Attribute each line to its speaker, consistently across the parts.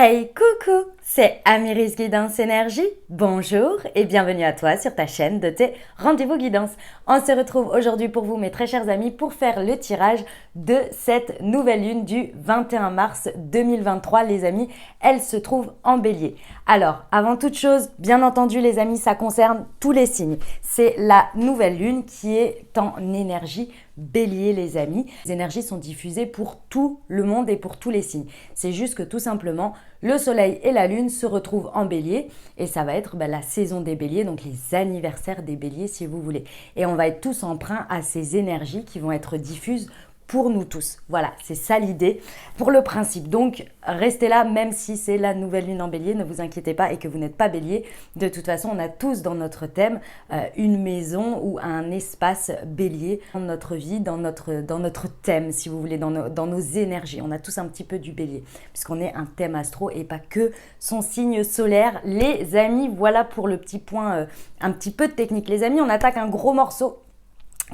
Speaker 1: Hey coucou, c'est Amiris Guidance Énergie. Bonjour et bienvenue à toi sur ta chaîne de tes rendez-vous guidance. On se retrouve aujourd'hui pour vous mes très chers amis pour faire le tirage de cette nouvelle lune du 21 mars 2023 les amis. Elle se trouve en bélier. Alors avant toute chose, bien entendu les amis, ça concerne tous les signes. C'est la nouvelle lune qui est en énergie bélier les amis. Les énergies sont diffusées pour tout le monde et pour tous les signes. C'est juste que tout simplement, le soleil et la lune se retrouvent en bélier et ça va être la saison des béliers, donc les anniversaires des béliers si vous voulez. Et on va être tous emprunts à ces énergies qui vont être diffuses pour nous tous. Voilà, c'est ça l'idée pour le principe. Donc, restez là même si c'est la nouvelle lune en bélier, ne vous inquiétez pas et que vous n'êtes pas bélier. De toute façon, on a tous dans notre thème une maison ou un espace bélier dans notre vie, dans notre thème, si vous voulez, dans nos énergies. On a tous un petit peu du bélier, puisqu'on est un thème astro et pas que son signe solaire. Les amis, voilà pour le petit point, un petit peu de technique. Les amis, on attaque un gros morceau.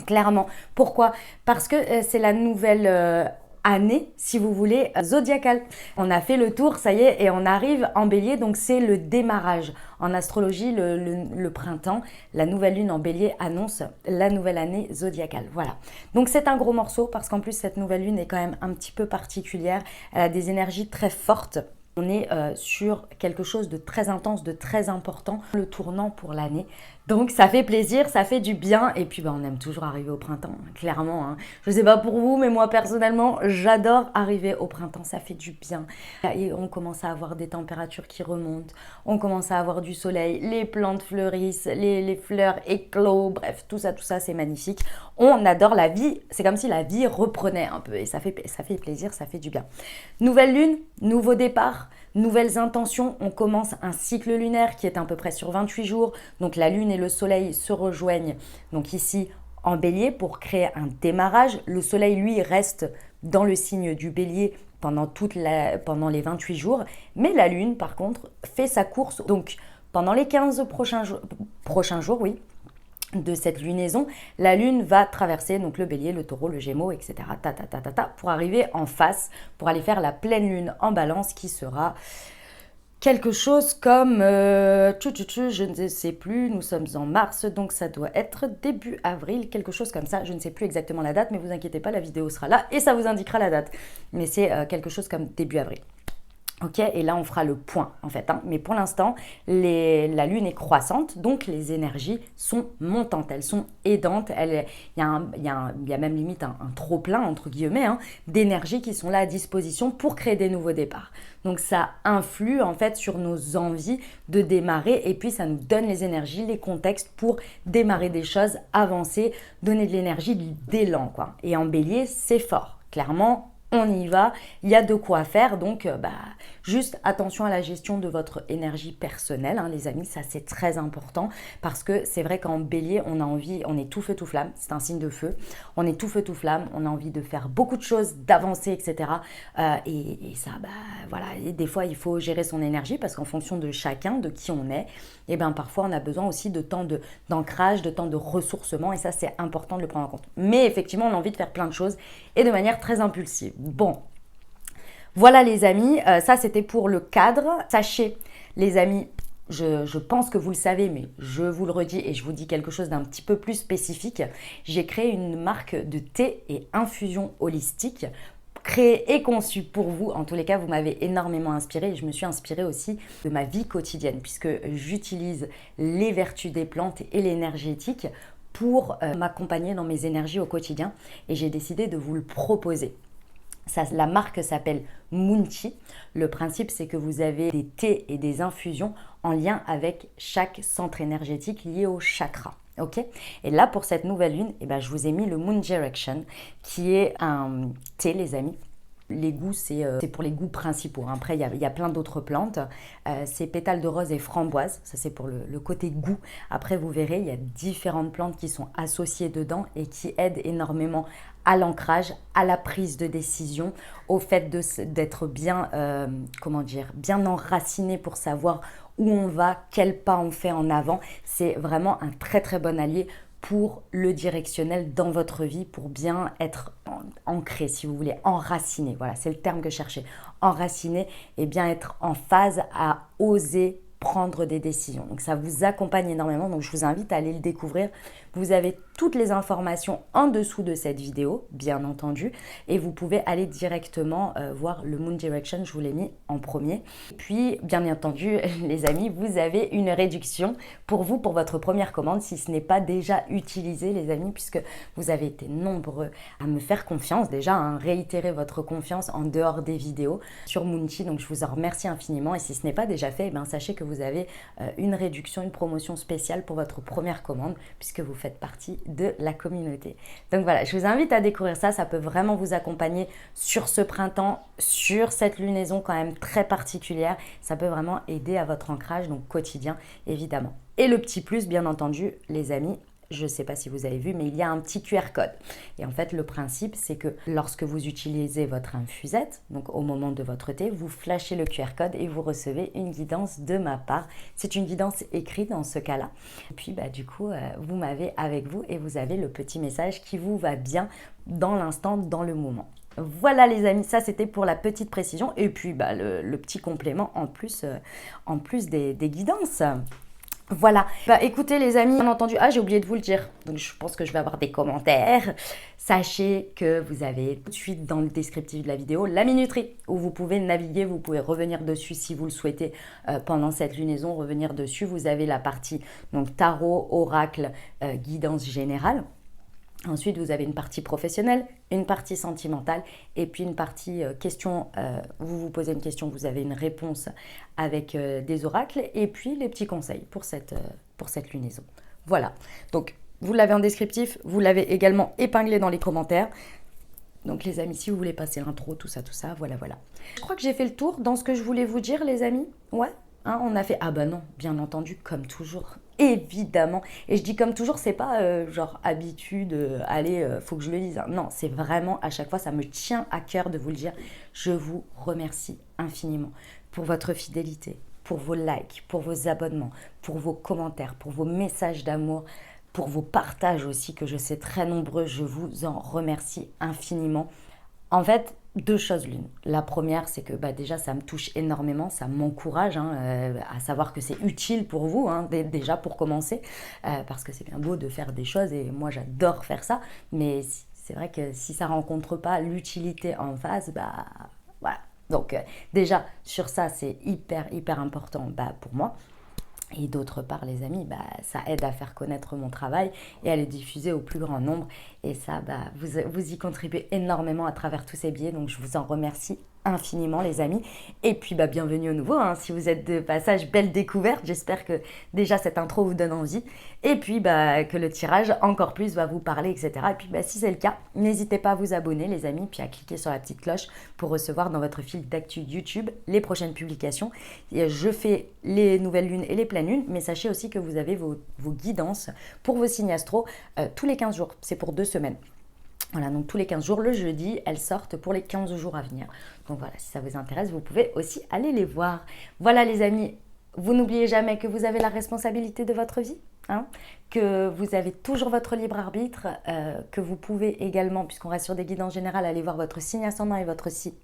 Speaker 1: Clairement. Pourquoi? Parce que c'est la nouvelle année, si vous voulez, zodiacale. On a fait le tour, ça y est, et on arrive en bélier, donc c'est le démarrage. En astrologie, le printemps, la nouvelle lune en bélier annonce la nouvelle année zodiacale. Voilà. Donc c'est un gros morceau parce qu'en plus, cette nouvelle lune est quand même un petit peu particulière. Elle a des énergies très fortes. On est sur quelque chose de très intense, de très important, le tournant pour l'année. Donc ça fait plaisir, ça fait du bien et puis on aime toujours arriver au printemps, clairement. Hein. Je ne sais pas pour vous, mais moi personnellement, j'adore arriver au printemps, ça fait du bien. Et on commence à avoir des températures qui remontent, on commence à avoir du soleil, les plantes fleurissent, les fleurs éclosent, bref, tout ça c'est magnifique. On adore la vie, c'est comme si la vie reprenait un peu et ça fait plaisir, ça fait du bien. Nouvelle lune, nouveau départ. Nouvelles intentions, on commence un cycle lunaire qui est à peu près sur 28 jours. Donc la lune et le soleil se rejoignent donc ici en bélier pour créer un démarrage. Le soleil, lui, reste dans le signe du bélier pendant les 28 jours. Mais la lune, par contre, fait sa course. Donc pendant les 15 prochains jours, oui, de cette lunaison, la lune va traverser donc le bélier, le taureau, le gémeaux, etc. Pour arriver en face, pour aller faire la pleine lune en balance qui sera quelque chose comme, je ne sais plus, nous sommes en mars, donc ça doit être début avril, quelque chose comme ça, je ne sais plus exactement la date, mais vous inquiétez pas, la vidéo sera là et ça vous indiquera la date. Mais c'est quelque chose comme début avril. Ok, et là on fera le point en fait, hein. Mais pour l'instant la lune est croissante, donc les énergies sont montantes, elles sont aidantes, il y a même limite un trop plein entre guillemets d'énergie qui sont là à disposition pour créer des nouveaux départs. Donc ça influe en fait sur nos envies de démarrer et puis ça nous donne les énergies, les contextes pour démarrer des choses, avancer, donner de l'énergie, d'élan quoi. Et en bélier c'est fort, clairement. On y va, il y a de quoi faire, donc juste attention à la gestion de votre énergie personnelle, hein, les amis, ça c'est très important parce que c'est vrai qu'en bélier, on a envie, on est tout feu tout flamme, c'est un signe de feu, on est tout feu tout flamme, on a envie de faire beaucoup de choses, d'avancer, etc. Et ça, voilà, et des fois il faut gérer son énergie parce qu'en fonction de chacun, de qui on est, et parfois on a besoin aussi de temps d'ancrage, de temps de ressourcement et ça c'est important de le prendre en compte. Mais effectivement, on a envie de faire plein de choses et de manière très impulsive. Bon, voilà les amis, ça c'était pour le cadre. Sachez les amis, je pense que vous le savez, mais je vous le redis et je vous dis quelque chose d'un petit peu plus spécifique. J'ai créé une marque de thé et infusion holistique créée et conçue pour vous. En tous les cas, vous m'avez énormément inspiré et je me suis inspirée aussi de ma vie quotidienne puisque j'utilise les vertus des plantes et l'énergétique pour m'accompagner dans mes énergies au quotidien et j'ai décidé de vous le proposer. Ça, la marque s'appelle Moonchi. Le principe, c'est que vous avez des thés et des infusions en lien avec chaque centre énergétique lié au chakra. Okay, et là, pour cette nouvelle lune, je vous ai mis le Moon Direction, qui est un thé, les amis. Les goûts, c'est pour les goûts principaux. Après, il y a plein d'autres plantes. C'est pétales de rose et framboise. Ça, c'est pour le côté goût. Après, vous verrez, il y a différentes plantes qui sont associées dedans et qui aident énormément à l'ancrage, à la prise de décision, au fait d'être bien, bien enraciné pour savoir où on va, quel pas on fait en avant. C'est vraiment un très très bon allié pour le directionnel dans votre vie, pour bien être ancré, si vous voulez, enraciné. Voilà, c'est le terme que je cherchais. Enraciné et bien être en phase à oser prendre des décisions. Donc ça vous accompagne énormément, donc je vous invite à aller le découvrir. Vous avez toutes les informations en dessous de cette vidéo, bien entendu, et vous pouvez aller directement voir le Moon Direction, je vous l'ai mis en premier. Et puis, bien entendu, les amis, vous avez une réduction pour vous, pour votre première commande, si ce n'est pas déjà utilisé, les amis, puisque vous avez été nombreux à me faire confiance, déjà, à réitérer votre confiance en dehors des vidéos sur Moonchi, donc je vous en remercie infiniment, et si ce n'est pas déjà fait, sachez que vous avez une réduction, une promotion spéciale pour votre première commande, puisque vous faites partie de la communauté. Donc voilà, je vous invite à découvrir ça, ça peut vraiment vous accompagner sur ce printemps, sur cette lunaison quand même très particulière, ça peut vraiment aider à votre ancrage, donc quotidien évidemment. Et le petit plus, bien entendu, les amis, je ne sais pas si vous avez vu, mais il y a un petit QR code. Et en fait, le principe, c'est que lorsque vous utilisez votre infusette, donc au moment de votre thé, vous flashez le QR code et vous recevez une guidance de ma part. C'est une guidance écrite dans ce cas-là. Et puis, du coup, vous m'avez avec vous et vous avez le petit message qui vous va bien dans l'instant, dans le moment. Voilà les amis, ça c'était pour la petite précision. Et puis, le petit complément en plus des guidances. Voilà, écoutez les amis, bien entendu, j'ai oublié de vous le dire, donc je pense que je vais avoir des commentaires. Sachez que vous avez tout de suite dans le descriptif de la vidéo la minuterie où vous pouvez naviguer, vous pouvez revenir dessus si vous le souhaitez pendant cette lunaison, revenir dessus. Vous avez la partie donc tarot, oracle, guidance générale. Ensuite, vous avez une partie professionnelle, une partie sentimentale et puis une partie question. Vous vous posez une question, vous avez une réponse avec des oracles et puis les petits conseils pour cette lunaison. Voilà, donc vous l'avez en descriptif, vous l'avez également épinglé dans les commentaires. Donc les amis, si vous voulez passer l'intro, tout ça, voilà. Je crois que j'ai fait le tour dans ce que je voulais vous dire les amis. Ouais, on a fait... non, bien entendu, comme toujours. Évidemment, et je dis comme toujours, c'est pas genre habitude, faut que je le dise. Non, c'est vraiment à chaque fois, ça me tient à cœur de vous le dire. Je vous remercie infiniment pour votre fidélité, pour vos likes, pour vos abonnements, pour vos commentaires, pour vos messages d'amour, pour vos partages aussi, que je sais très nombreux. Je vous en remercie infiniment. En fait, deux choses l'une. La première, c'est que déjà, ça me touche énormément, ça m'encourage à savoir que c'est utile pour vous, déjà pour commencer, parce que c'est bien beau de faire des choses et moi, j'adore faire ça, mais c'est vrai que si ça ne rencontre pas l'utilité en face, voilà. Donc déjà, sur ça, c'est hyper important pour moi. Et d'autre part, les amis, ça aide à faire connaître mon travail et à le diffuser au plus grand nombre. Et ça, vous y contribuez énormément à travers tous ces biais. Donc, je vous en remercie infiniment, les amis. Et puis, bienvenue au nouveau. Si vous êtes de passage, belle découverte. J'espère que déjà cette intro vous donne envie. Et puis, que le tirage encore plus va vous parler, etc. Et puis, si c'est le cas, n'hésitez pas à vous abonner, les amis, puis à cliquer sur la petite cloche pour recevoir dans votre fil d'actu YouTube les prochaines publications. Et je fais les nouvelles lunes et les pleines lunes, mais sachez aussi que vous avez vos guidances pour vos signes astro tous les 15 jours. C'est pour 2 semaines. Voilà, donc tous les 15 jours, le jeudi, elles sortent pour les 15 jours à venir. Donc voilà, si ça vous intéresse, vous pouvez aussi aller les voir. Voilà les amis, vous n'oubliez jamais que vous avez la responsabilité de votre vie, que vous avez toujours votre libre arbitre, que vous pouvez également, puisqu'on reste sur des guidances générales, aller voir votre signe ascendant et votre signe.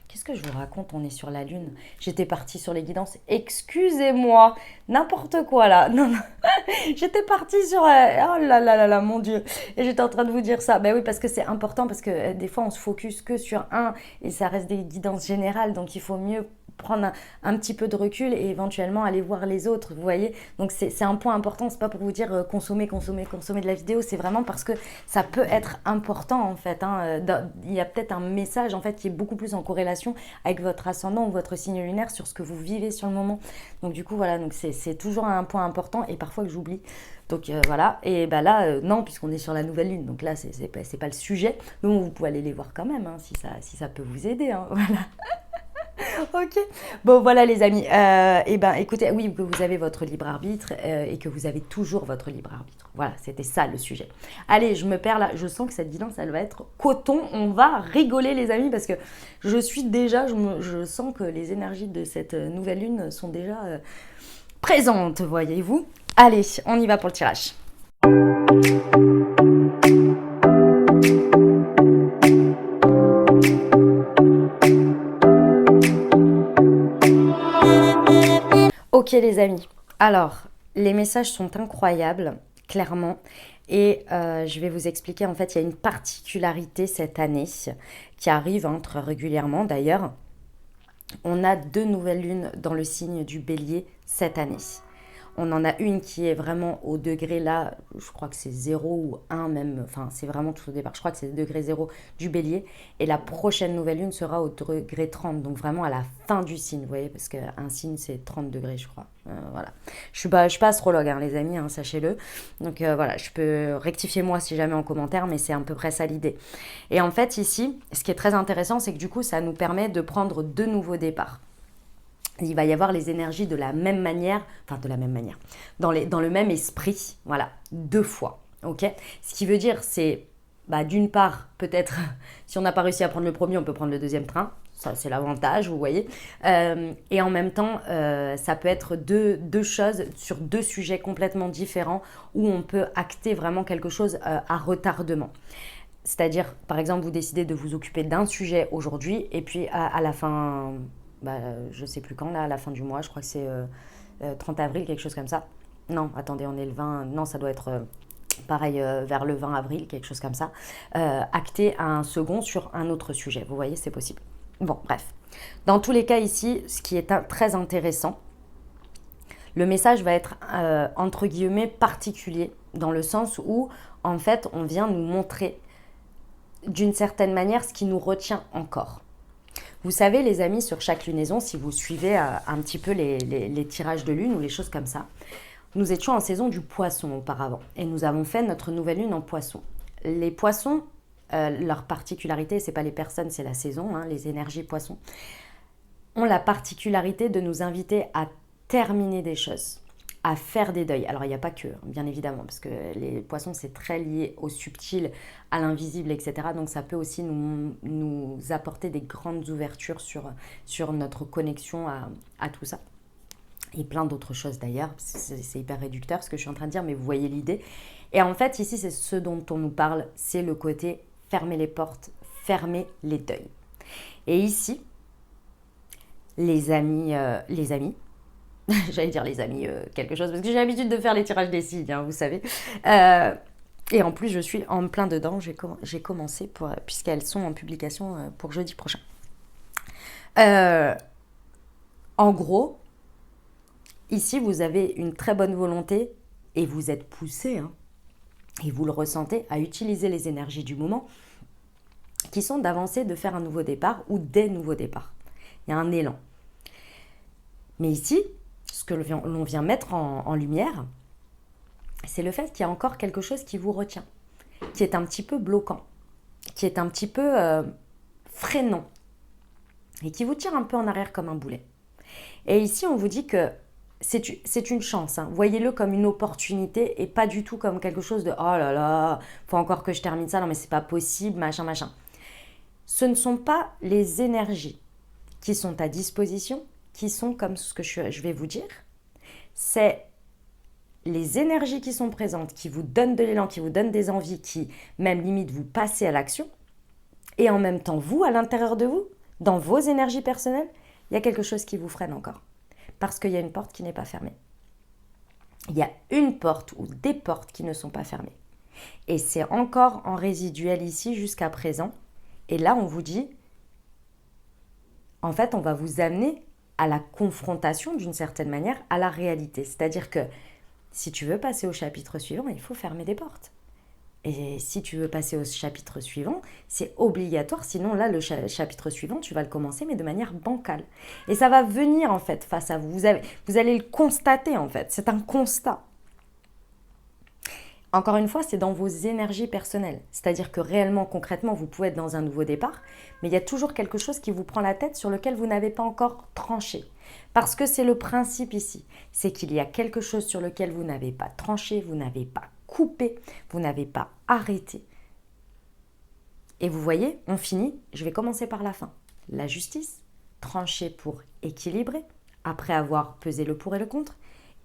Speaker 1: Qu'est-ce que je vous raconte? On est sur la lune. J'étais partie sur les guidances. Excusez-moi, n'importe quoi là. Non. J'étais partie sur... oh là, mon Dieu. Et j'étais en train de vous dire ça. Oui, parce que c'est important, parce que des fois, on se focus que sur un et ça reste des guidances générales. Donc, il faut mieux prendre un petit peu de recul et éventuellement aller voir les autres, vous voyez. Donc c'est un point important, c'est pas pour vous dire consommer de la vidéo, c'est vraiment parce que ça peut être important en fait. Il y a peut-être un message en fait qui est beaucoup plus en corrélation avec votre ascendant ou votre signe lunaire sur ce que vous vivez sur le moment. Donc du coup voilà, donc c'est toujours un point important et parfois que j'oublie. Donc voilà, et là, non, puisqu'on est sur la nouvelle lune, donc là, c'est pas le sujet. Mais bon, vous pouvez aller les voir quand même, si ça peut vous aider, voilà. Ok, bon voilà les amis, écoutez, oui, que vous avez votre libre arbitre et que vous avez toujours votre libre arbitre. Voilà, c'était ça le sujet. Allez, je me perds là, je sens que cette guidance, elle va être coton, on va rigoler les amis, parce que je suis déjà, je sens que les énergies de cette nouvelle lune sont déjà présentes, voyez-vous. Allez, on y va pour le tirage. Ok les amis, alors les messages sont incroyables, clairement, et je vais vous expliquer, en fait il y a une particularité cette année qui arrive très régulièrement d'ailleurs. On a 2 nouvelles lunes dans le signe du Bélier cette année. On en a une qui est vraiment au degré là, je crois que c'est 0 ou 1 même, enfin c'est vraiment tout au départ, je crois que c'est le degré 0 du Bélier. Et la prochaine nouvelle lune sera au degré 30, donc vraiment à la fin du signe, vous voyez, parce qu'un signe c'est 30 degrés je crois. Voilà. Je ne suis pas astrologue les amis, sachez-le. Donc voilà, je peux rectifier moi si jamais en commentaire, mais c'est à peu près ça l'idée. Et en fait ici, ce qui est très intéressant, c'est que du coup ça nous permet de prendre 2 nouveaux départs. Il va y avoir les énergies de la même manière, dans le même esprit, voilà, 2 fois, ok. Ce qui veut dire, c'est, d'une part, peut-être, si on n'a pas réussi à prendre le premier, on peut prendre le deuxième train, ça c'est l'avantage, vous voyez, et en même temps, ça peut être deux choses sur 2 sujets complètement différents, où on peut acter vraiment quelque chose à retardement. C'est-à-dire, par exemple, vous décidez de vous occuper d'un sujet aujourd'hui, et puis à la fin, je sais plus quand, là, à la fin du mois, je crois que c'est 30 avril, quelque chose comme ça. Non, attendez, on est le 20, non, ça doit être pareil, vers le 20 avril, quelque chose comme ça. Acter un second sur un autre sujet, vous voyez, c'est possible. Bon, bref. Dans tous les cas ici, ce qui est très intéressant, le message va être, entre guillemets, particulier, dans le sens où, en fait, on vient nous montrer d'une certaine manière ce qui nous retient encore. Vous savez les amis, sur chaque lunaison, si vous suivez un petit peu les tirages de lune ou les choses comme ça, nous étions en saison du poisson auparavant et nous avons fait notre nouvelle lune en poisson. Les poissons, leur particularité, c'est pas les personnes, c'est la saison, les énergies poissons, ont la particularité de nous inviter à terminer des choses, à faire des deuils. Alors il n'y a pas que, bien évidemment, parce que les poissons c'est très lié au subtil, à l'invisible, etc. Donc ça peut aussi nous apporter des grandes ouvertures sur notre connexion à tout ça. Et plein d'autres choses d'ailleurs, c'est hyper réducteur ce que je suis en train de dire, mais vous voyez l'idée. Et en fait ici c'est ce dont on nous parle, c'est le côté fermer les portes, fermer les deuils. Et ici, les amis, j'allais dire les amis quelque chose, parce que j'ai l'habitude de faire les tirages des signes, vous savez. Et en plus, je suis en plein dedans. J'ai commencé, puisqu'elles sont en publication pour jeudi prochain. En gros, ici, vous avez une très bonne volonté et vous êtes poussé, et vous le ressentez, à utiliser les énergies du moment qui sont d'avancer, de faire un nouveau départ ou des nouveaux départs. Il y a un élan. Mais ici, ce que l'on vient mettre en lumière, c'est le fait qu'il y a encore quelque chose qui vous retient, qui est un petit peu bloquant, qui est un petit peu freinant et qui vous tire un peu en arrière comme un boulet. Et ici, on vous dit que c'est une chance. Voyez-le comme une opportunité et pas du tout comme quelque chose de « Oh là là, faut encore que je termine ça, non mais c'est pas possible, machin, machin ». Ce ne sont pas les énergies qui sont à disposition qui sont comme ce que je vais vous dire. C'est les énergies qui sont présentes, qui vous donnent de l'élan, qui vous donnent des envies, qui même limite vous passez à l'action. Et en même temps, vous, à l'intérieur de vous, dans vos énergies personnelles, il y a quelque chose qui vous freine encore. Parce qu'il y a une porte qui n'est pas fermée. Il y a une porte ou des portes qui ne sont pas fermées. Et c'est encore en résiduel ici jusqu'à présent. Et là, on vous dit, en fait, on va vous amener à la confrontation d'une certaine manière à la réalité. C'est-à-dire que si tu veux passer au chapitre suivant, il faut fermer des portes. Et si tu veux passer au chapitre suivant, c'est obligatoire. Sinon, là, le chapitre suivant, tu vas le commencer, mais de manière bancale. Et ça va venir, en fait, face à vous. Vous allez le constater, en fait. C'est un constat. Encore une fois, c'est dans vos énergies personnelles. C'est-à-dire que réellement, concrètement, vous pouvez être dans un nouveau départ, mais il y a toujours quelque chose qui vous prend la tête sur lequel vous n'avez pas encore tranché. Parce que c'est le principe ici. C'est qu'il y a quelque chose sur lequel vous n'avez pas tranché, vous n'avez pas coupé, vous n'avez pas arrêté. Et vous voyez, on finit, je vais commencer par la fin. La justice, trancher pour équilibrer, après avoir pesé le pour et le contre.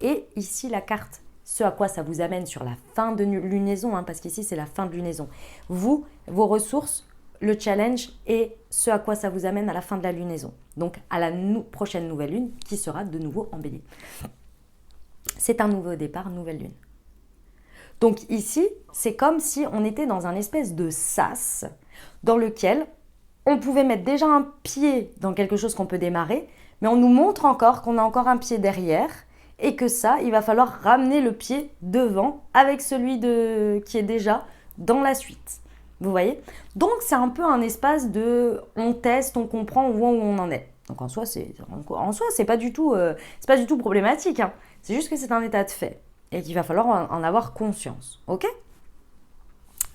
Speaker 1: Et ici, la carte ce à quoi ça vous amène sur la fin de lunaison, parce qu'ici c'est la fin de lunaison. Vous, vos ressources, le challenge et ce à quoi ça vous amène à la fin de la lunaison. Donc à la prochaine nouvelle lune qui sera de nouveau en Bélier. C'est un nouveau départ, nouvelle lune. Donc ici, c'est comme si on était dans un espèce de sas dans lequel on pouvait mettre déjà un pied dans quelque chose qu'on peut démarrer, mais on nous montre encore qu'on a encore un pied derrière et que ça, il va falloir ramener le pied devant avec celui qui est déjà dans la suite. Vous voyez? Donc c'est un peu un espace de on teste, on comprend, on voit où on en est. Donc en soi, c'est pas du tout problématique. C'est juste que c'est un état de fait et qu'il va falloir en avoir conscience. Ok?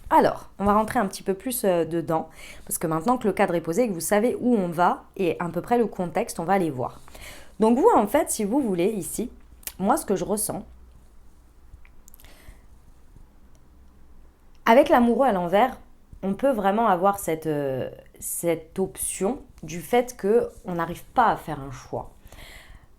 Speaker 1: Alors, on va rentrer un petit peu plus dedans, parce que maintenant que le cadre est posé et que vous savez où on va et à peu près le contexte, on va aller voir. Donc vous, en fait, si vous voulez, ici, moi, ce que je ressens, avec l'amoureux à l'envers, on peut vraiment avoir cette option du fait qu'on n'arrive pas à faire un choix.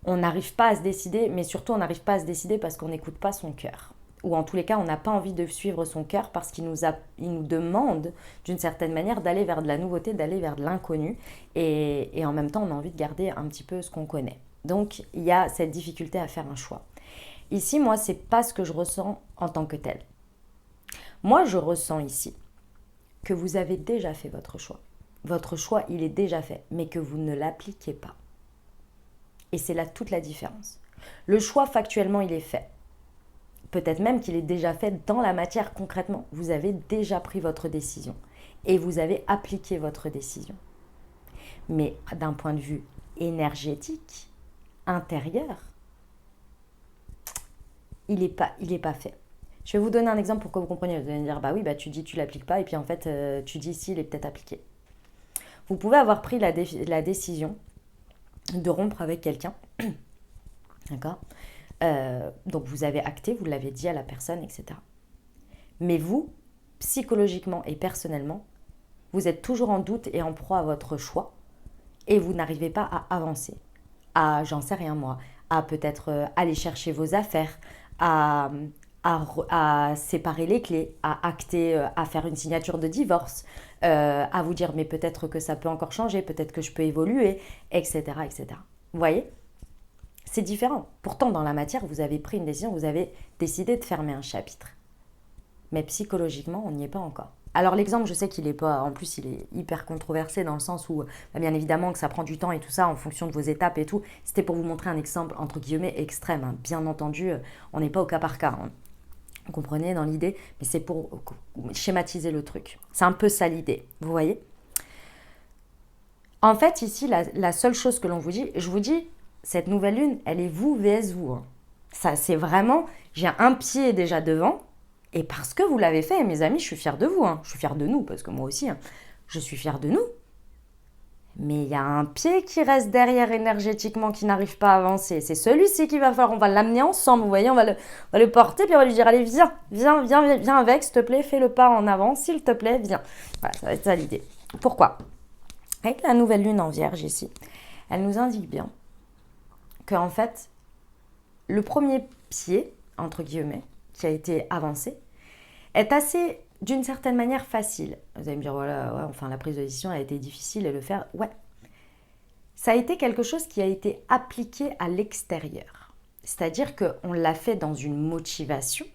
Speaker 1: On n'arrive pas à se décider, mais surtout on n'arrive pas à se décider parce qu'on n'écoute pas son cœur. Ou en tous les cas, on n'a pas envie de suivre son cœur parce qu'il nous demande d'une certaine manière d'aller vers de la nouveauté, d'aller vers de l'inconnu. Et en même temps, on a envie de garder un petit peu ce qu'on connaît. Donc, il y a cette difficulté à faire un choix. Ici, moi, ce n'est pas ce que je ressens en tant que tel. Moi, je ressens ici que vous avez déjà fait votre choix. Votre choix, il est déjà fait, mais que vous ne l'appliquez pas. Et c'est là toute la différence. Le choix, factuellement, il est fait. Peut-être même qu'il est déjà fait dans la matière concrètement. Vous avez déjà pris votre décision et vous avez appliqué votre décision. Mais d'un point de vue énergétique, intérieur, il n'est pas fait. Je vais vous donner un exemple pour que vous compreniez. Vous allez me dire, bah oui, tu dis tu l'appliques pas et puis en fait, tu dis ici, il est peut-être appliqué. Vous pouvez avoir pris la décision de rompre avec quelqu'un, d'accord ? Donc vous avez acté, vous l'avez dit à la personne, etc. Mais vous, psychologiquement et personnellement, vous êtes toujours en doute et en proie à votre choix et vous n'arrivez pas à avancer, à, j'en sais rien moi, à peut-être aller chercher vos affaires, à séparer les clés, à acter, à faire une signature de divorce, à vous dire mais peut-être que ça peut encore changer, peut-être que je peux évoluer, etc. etc. Vous voyez ? C'est différent. Pourtant, dans la matière, vous avez pris une décision, vous avez décidé de fermer un chapitre. Mais psychologiquement, on n'y est pas encore. Alors l'exemple, je sais qu'il est pas, en plus il est hyper controversé dans le sens où, bien évidemment que ça prend du temps et tout ça en fonction de vos étapes et tout. C'était pour vous montrer un exemple entre guillemets extrême. Bien entendu, on n'est pas au cas par cas. Vous comprenez dans l'idée, mais c'est pour schématiser le truc. C'est un peu ça l'idée, vous voyez ? En fait, ici, la seule chose que l'on vous dit, je vous dis, cette nouvelle lune, elle est vous vs vous. Ça, c'est vraiment, j'ai un pied déjà devant, et parce que vous l'avez fait, mes amis, je suis fière de vous. Je suis fière de nous, parce que moi aussi, je suis fière de nous. Mais il y a un pied qui reste derrière énergétiquement, qui n'arrive pas à avancer. C'est celui-ci qu'il va falloir, on va l'amener ensemble, vous voyez, on va le porter, puis on va lui dire, allez, viens avec, s'il te plaît, fais le pas en avant, s'il te plaît, viens. Voilà, ça va être ça l'idée. Pourquoi ? Avec la nouvelle lune en Vierge ici, elle nous indique bien qu'en fait, le premier pied, entre guillemets, qui a été avancé, est assez, d'une certaine manière, facile. Vous allez me dire, voilà, ouais, enfin, la prise de décision a été difficile et le faire, ouais. Ça a été quelque chose qui a été appliqué à l'extérieur. C'est-à-dire qu'on l'a fait dans une motivation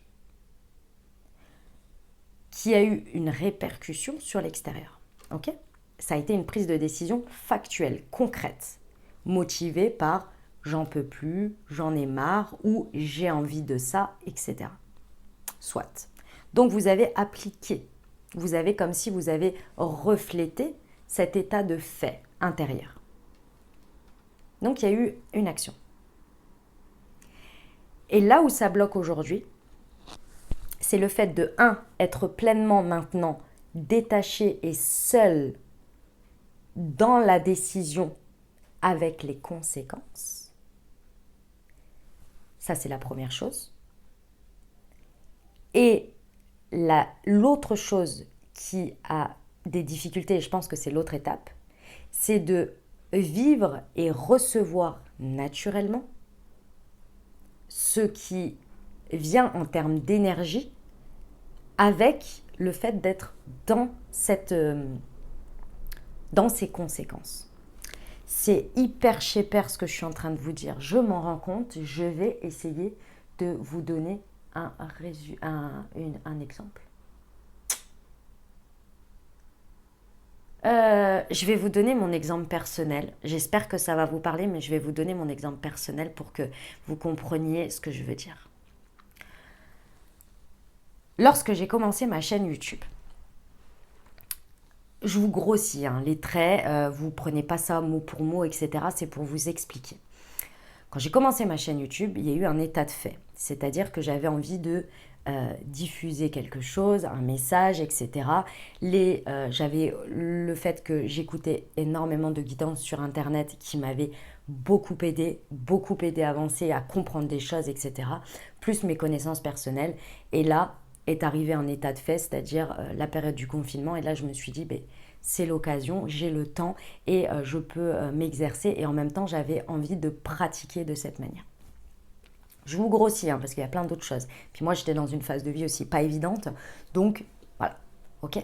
Speaker 1: qui a eu une répercussion sur l'extérieur. Ok ? Ça a été une prise de décision factuelle, concrète, motivée par j'en peux plus, j'en ai marre ou j'ai envie de ça, etc. Soit. Donc vous avez appliqué, vous avez comme si vous avez reflété cet état de fait intérieur. Donc il y a eu une action. Et là où ça bloque aujourd'hui, c'est le fait de 1. Être pleinement maintenant détaché et seul dans la décision avec les conséquences. Ça, c'est la première chose. Et l'autre chose qui a des difficultés, et je pense que c'est l'autre étape, c'est de vivre et recevoir naturellement ce qui vient en termes d'énergie avec le fait d'être dans ces conséquences. C'est hyper shaper ce que je suis en train de vous dire. Je m'en rends compte. Je vais essayer de vous donner un exemple. Je vais vous donner mon exemple personnel. J'espère que ça va vous parler, mais je vais vous donner mon exemple personnel pour que vous compreniez ce que je veux dire. Lorsque j'ai commencé ma chaîne YouTube, je vous grossis les traits, vous prenez pas ça mot pour mot, etc. C'est pour vous expliquer. Quand j'ai commencé ma chaîne YouTube, il y a eu un état de fait. C'est-à-dire que j'avais envie de diffuser quelque chose, un message, etc. J'avais le fait que j'écoutais énormément de guidances sur Internet qui m'avaient beaucoup aidé à avancer, à comprendre des choses, etc. Plus mes connaissances personnelles. Et là est arrivé un état de fait, c'est-à-dire la période du confinement. Et là, je me suis dit, c'est l'occasion, j'ai le temps et je peux m'exercer. Et en même temps, j'avais envie de pratiquer de cette manière. Je vous grossis parce qu'il y a plein d'autres choses. Puis moi, j'étais dans une phase de vie aussi pas évidente. Donc, voilà. OK ?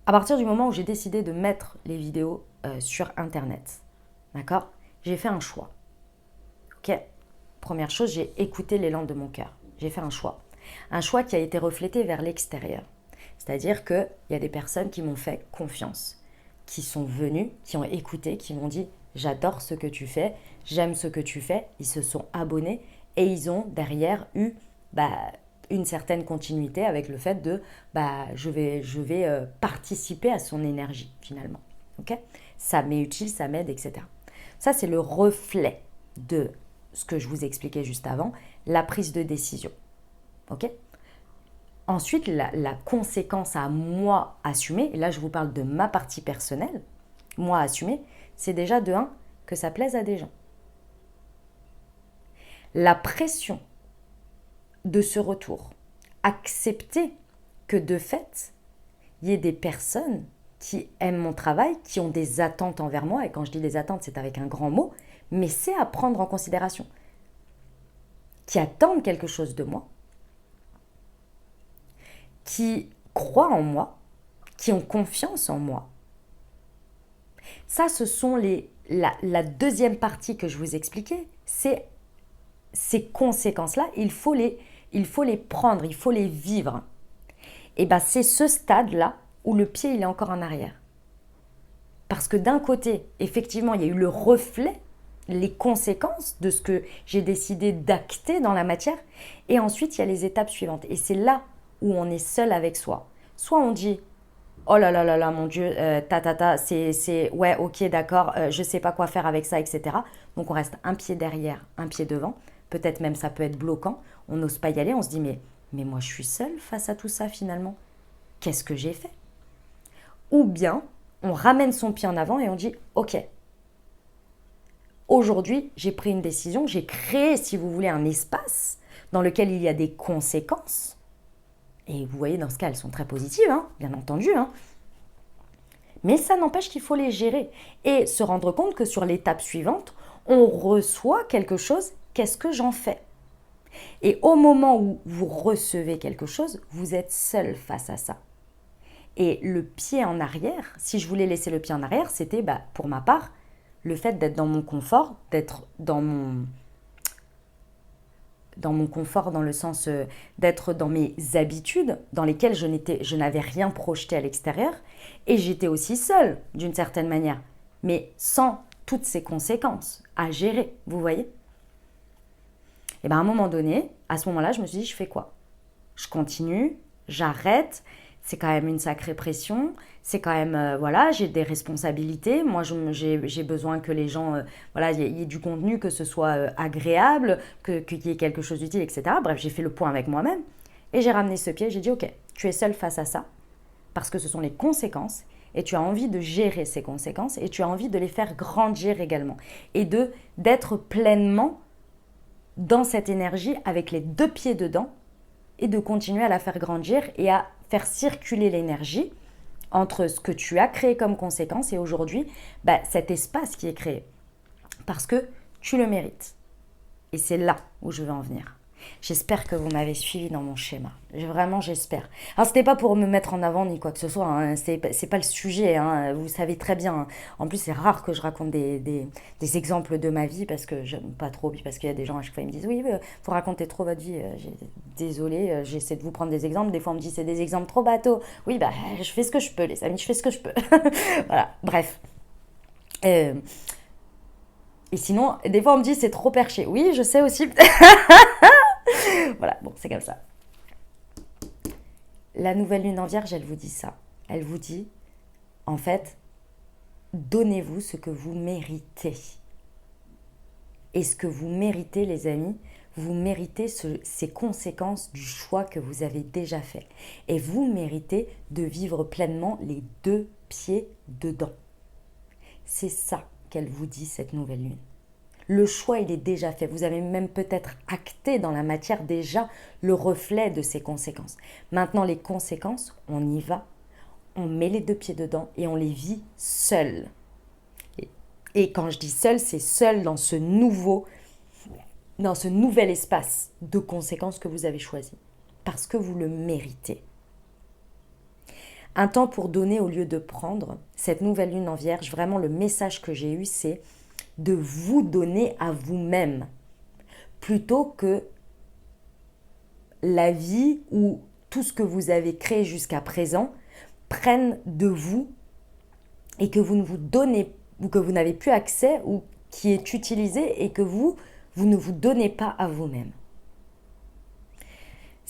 Speaker 1: À partir du moment où j'ai décidé de mettre les vidéos sur Internet, d'accord ? J'ai fait un choix. OK ? Première chose, j'ai écouté l'élan de mon cœur. J'ai fait un choix. Un choix qui a été reflété vers l'extérieur. C'est-à-dire qu'il y a des personnes qui m'ont fait confiance, qui sont venues, qui ont écouté, qui m'ont dit « J'adore ce que tu fais, j'aime ce que tu fais ». Ils se sont abonnés et ils ont derrière eu une certaine continuité avec le fait de je vais participer à son énergie finalement. Okay ? Ça m'est utile, ça m'aide, etc. Ça, c'est le reflet de ce que je vous expliquais juste avant, la prise de décision. Ok ? Ensuite, la conséquence à moi assumer, et là je vous parle de ma partie personnelle, moi assumer, c'est déjà de 1, que ça plaise à des gens. La pression de ce retour, accepter que de fait, il y ait des personnes qui aiment mon travail, qui ont des attentes envers moi, et quand je dis des attentes, c'est avec un grand mot, mais c'est à prendre en considération, qui attendent quelque chose de moi, qui croient en moi, qui ont confiance en moi. Ça, ce sont la deuxième partie que je vous expliquais, c'est ces conséquences-là, il faut les prendre, il faut les vivre. Et c'est ce stade-là où le pied il est encore en arrière. Parce que d'un côté, effectivement, il y a eu le reflet, les conséquences de ce que j'ai décidé d'acter dans la matière, et ensuite il y a les étapes suivantes. Et c'est là où on est seul avec soi. Soit on dit oh là là là là, mon Dieu, c'est ouais, ok, d'accord, je sais pas quoi faire avec ça, etc. Donc on reste un pied derrière, un pied devant. Peut-être même ça peut être bloquant. On n'ose pas y aller, on se dit mais moi je suis seule face à tout ça finalement. Qu'est-ce que j'ai fait ? Ou bien on ramène son pied en avant et on dit ok, aujourd'hui j'ai pris une décision, j'ai créé, si vous voulez, un espace dans lequel il y a des conséquences. Et vous voyez, dans ce cas, elles sont très positives, bien entendu. Mais ça n'empêche qu'il faut les gérer et se rendre compte que sur l'étape suivante, on reçoit quelque chose, qu'est-ce que j'en fais ? Et au moment où vous recevez quelque chose, vous êtes seul face à ça. Et le pied en arrière, si je voulais laisser le pied en arrière, c'était pour ma part, le fait d'être dans mon confort, d'être dans mon confort dans le sens d'être dans mes habitudes dans lesquelles je n'avais rien projeté à l'extérieur et j'étais aussi seule d'une certaine manière, mais sans toutes ces conséquences à gérer, vous voyez ? Et à un moment donné, à ce moment-là, je me suis dit, je fais quoi ? Je continue, j'arrête, c'est quand même une sacrée pression, c'est quand même, j'ai des responsabilités. Moi, j'ai besoin que les gens, il y ait du contenu, que ce soit agréable, qu'il y ait quelque chose d'utile, etc. Bref, j'ai fait le point avec moi-même et j'ai ramené ce pied. J'ai dit, ok, tu es seule face à ça parce que ce sont les conséquences et tu as envie de gérer ces conséquences et tu as envie de les faire grandir également et d'être pleinement dans cette énergie avec les 2 pieds dedans et de continuer à la faire grandir et à faire circuler l'énergie entre ce que tu as créé comme conséquence et aujourd'hui, cet espace qui est créé. Parce que tu le mérites. Et c'est là où je veux en venir. J'espère que vous m'avez suivi dans mon schéma. Vraiment, j'espère. Alors, c'était pas pour me mettre en avant ni quoi que ce soit. Hein. C'est pas le sujet. Hein. Vous savez très bien. Hein. En plus, c'est rare que je raconte des exemples de ma vie parce que j'aime pas trop. Puis parce qu'il y a des gens à chaque fois ils me disent oui, vous racontez trop votre vie. Désolée, j'essaie de vous prendre des exemples. Des fois, on me dit c'est des exemples trop bateaux. Oui, bah, je fais ce que je peux, les amis. Je fais ce que je peux. Voilà. Bref. Euh, et sinon, des fois, on me dit c'est trop perché. Oui, je sais aussi. Voilà, bon, c'est comme ça. La nouvelle lune en vierge, elle vous dit ça. Elle vous dit, en fait, donnez-vous ce que vous méritez. Et ce que vous méritez, les amis, vous méritez ces conséquences du choix que vous avez déjà fait. Et vous méritez de vivre pleinement les deux pieds dedans. C'est ça qu'elle vous dit, cette nouvelle lune. Le choix, il est déjà fait. Vous avez même peut-être acté dans la matière déjà le reflet de ces conséquences. Maintenant, les conséquences, on y va, on met les deux pieds dedans et on les vit seuls. Et quand je dis seul, c'est seul dans ce nouvel espace de conséquences que vous avez choisi. Parce que vous le méritez. Un temps pour donner au lieu de prendre. Cette nouvelle lune en vierge, vraiment le message que j'ai eu, c'est de vous donner à vous-même plutôt que la vie ou tout ce que vous avez créé jusqu'à présent prenne de vous et que vous ne vous donnez ou que vous n'avez plus accès ou qui est utilisé et que vous ne vous donnez pas à vous-même.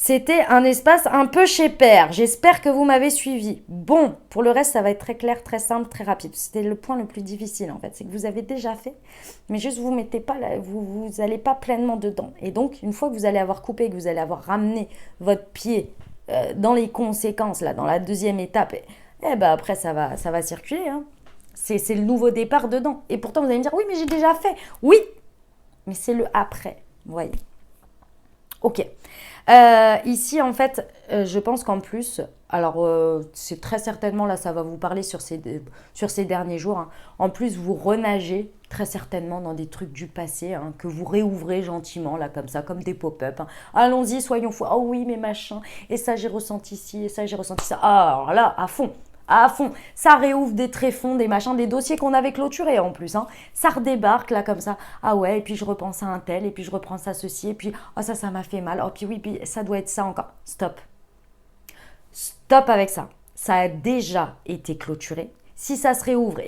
Speaker 1: C'était un espace un peu chez Père. J'espère que vous m'avez suivi. Bon, pour le reste, ça va être très clair, très simple, très rapide. C'était le point le plus difficile en fait. C'est que vous avez déjà fait, mais juste vous mettez pas, vous allez pas pleinement dedans. Et donc, une fois que vous allez avoir coupé, que vous allez avoir ramené votre pied dans les conséquences, là, dans la deuxième étape, après ça va circuler. Hein. C'est le nouveau départ dedans. Et pourtant, vous allez me dire, oui, mais j'ai déjà fait. Oui, mais c'est le après, vous voyez. Ok. Ici, en fait, je pense qu'en plus, alors c'est très certainement, là, ça va vous parler sur ces derniers jours. Hein. En plus, vous renagez très certainement dans des trucs du passé hein, que vous réouvrez gentiment, là, comme ça, comme des pop-up. Hein. Allons-y, soyons fous. Oh oui, mais machin. Et ça, j'ai ressenti ci, et ça, j'ai ressenti ça. Ah, alors là, à fond. À fond, ça réouvre des tréfonds, des machins, des dossiers qu'on avait clôturés en plus. Hein. Ça redébarque là comme ça. Ah ouais, et puis je repense à un tel, et puis je reprends ça ceci, et puis oh ça m'a fait mal. Oh puis oui, puis ça doit être ça encore. Stop. Stop avec ça. Ça a déjà été clôturé. Si ça se réouvre,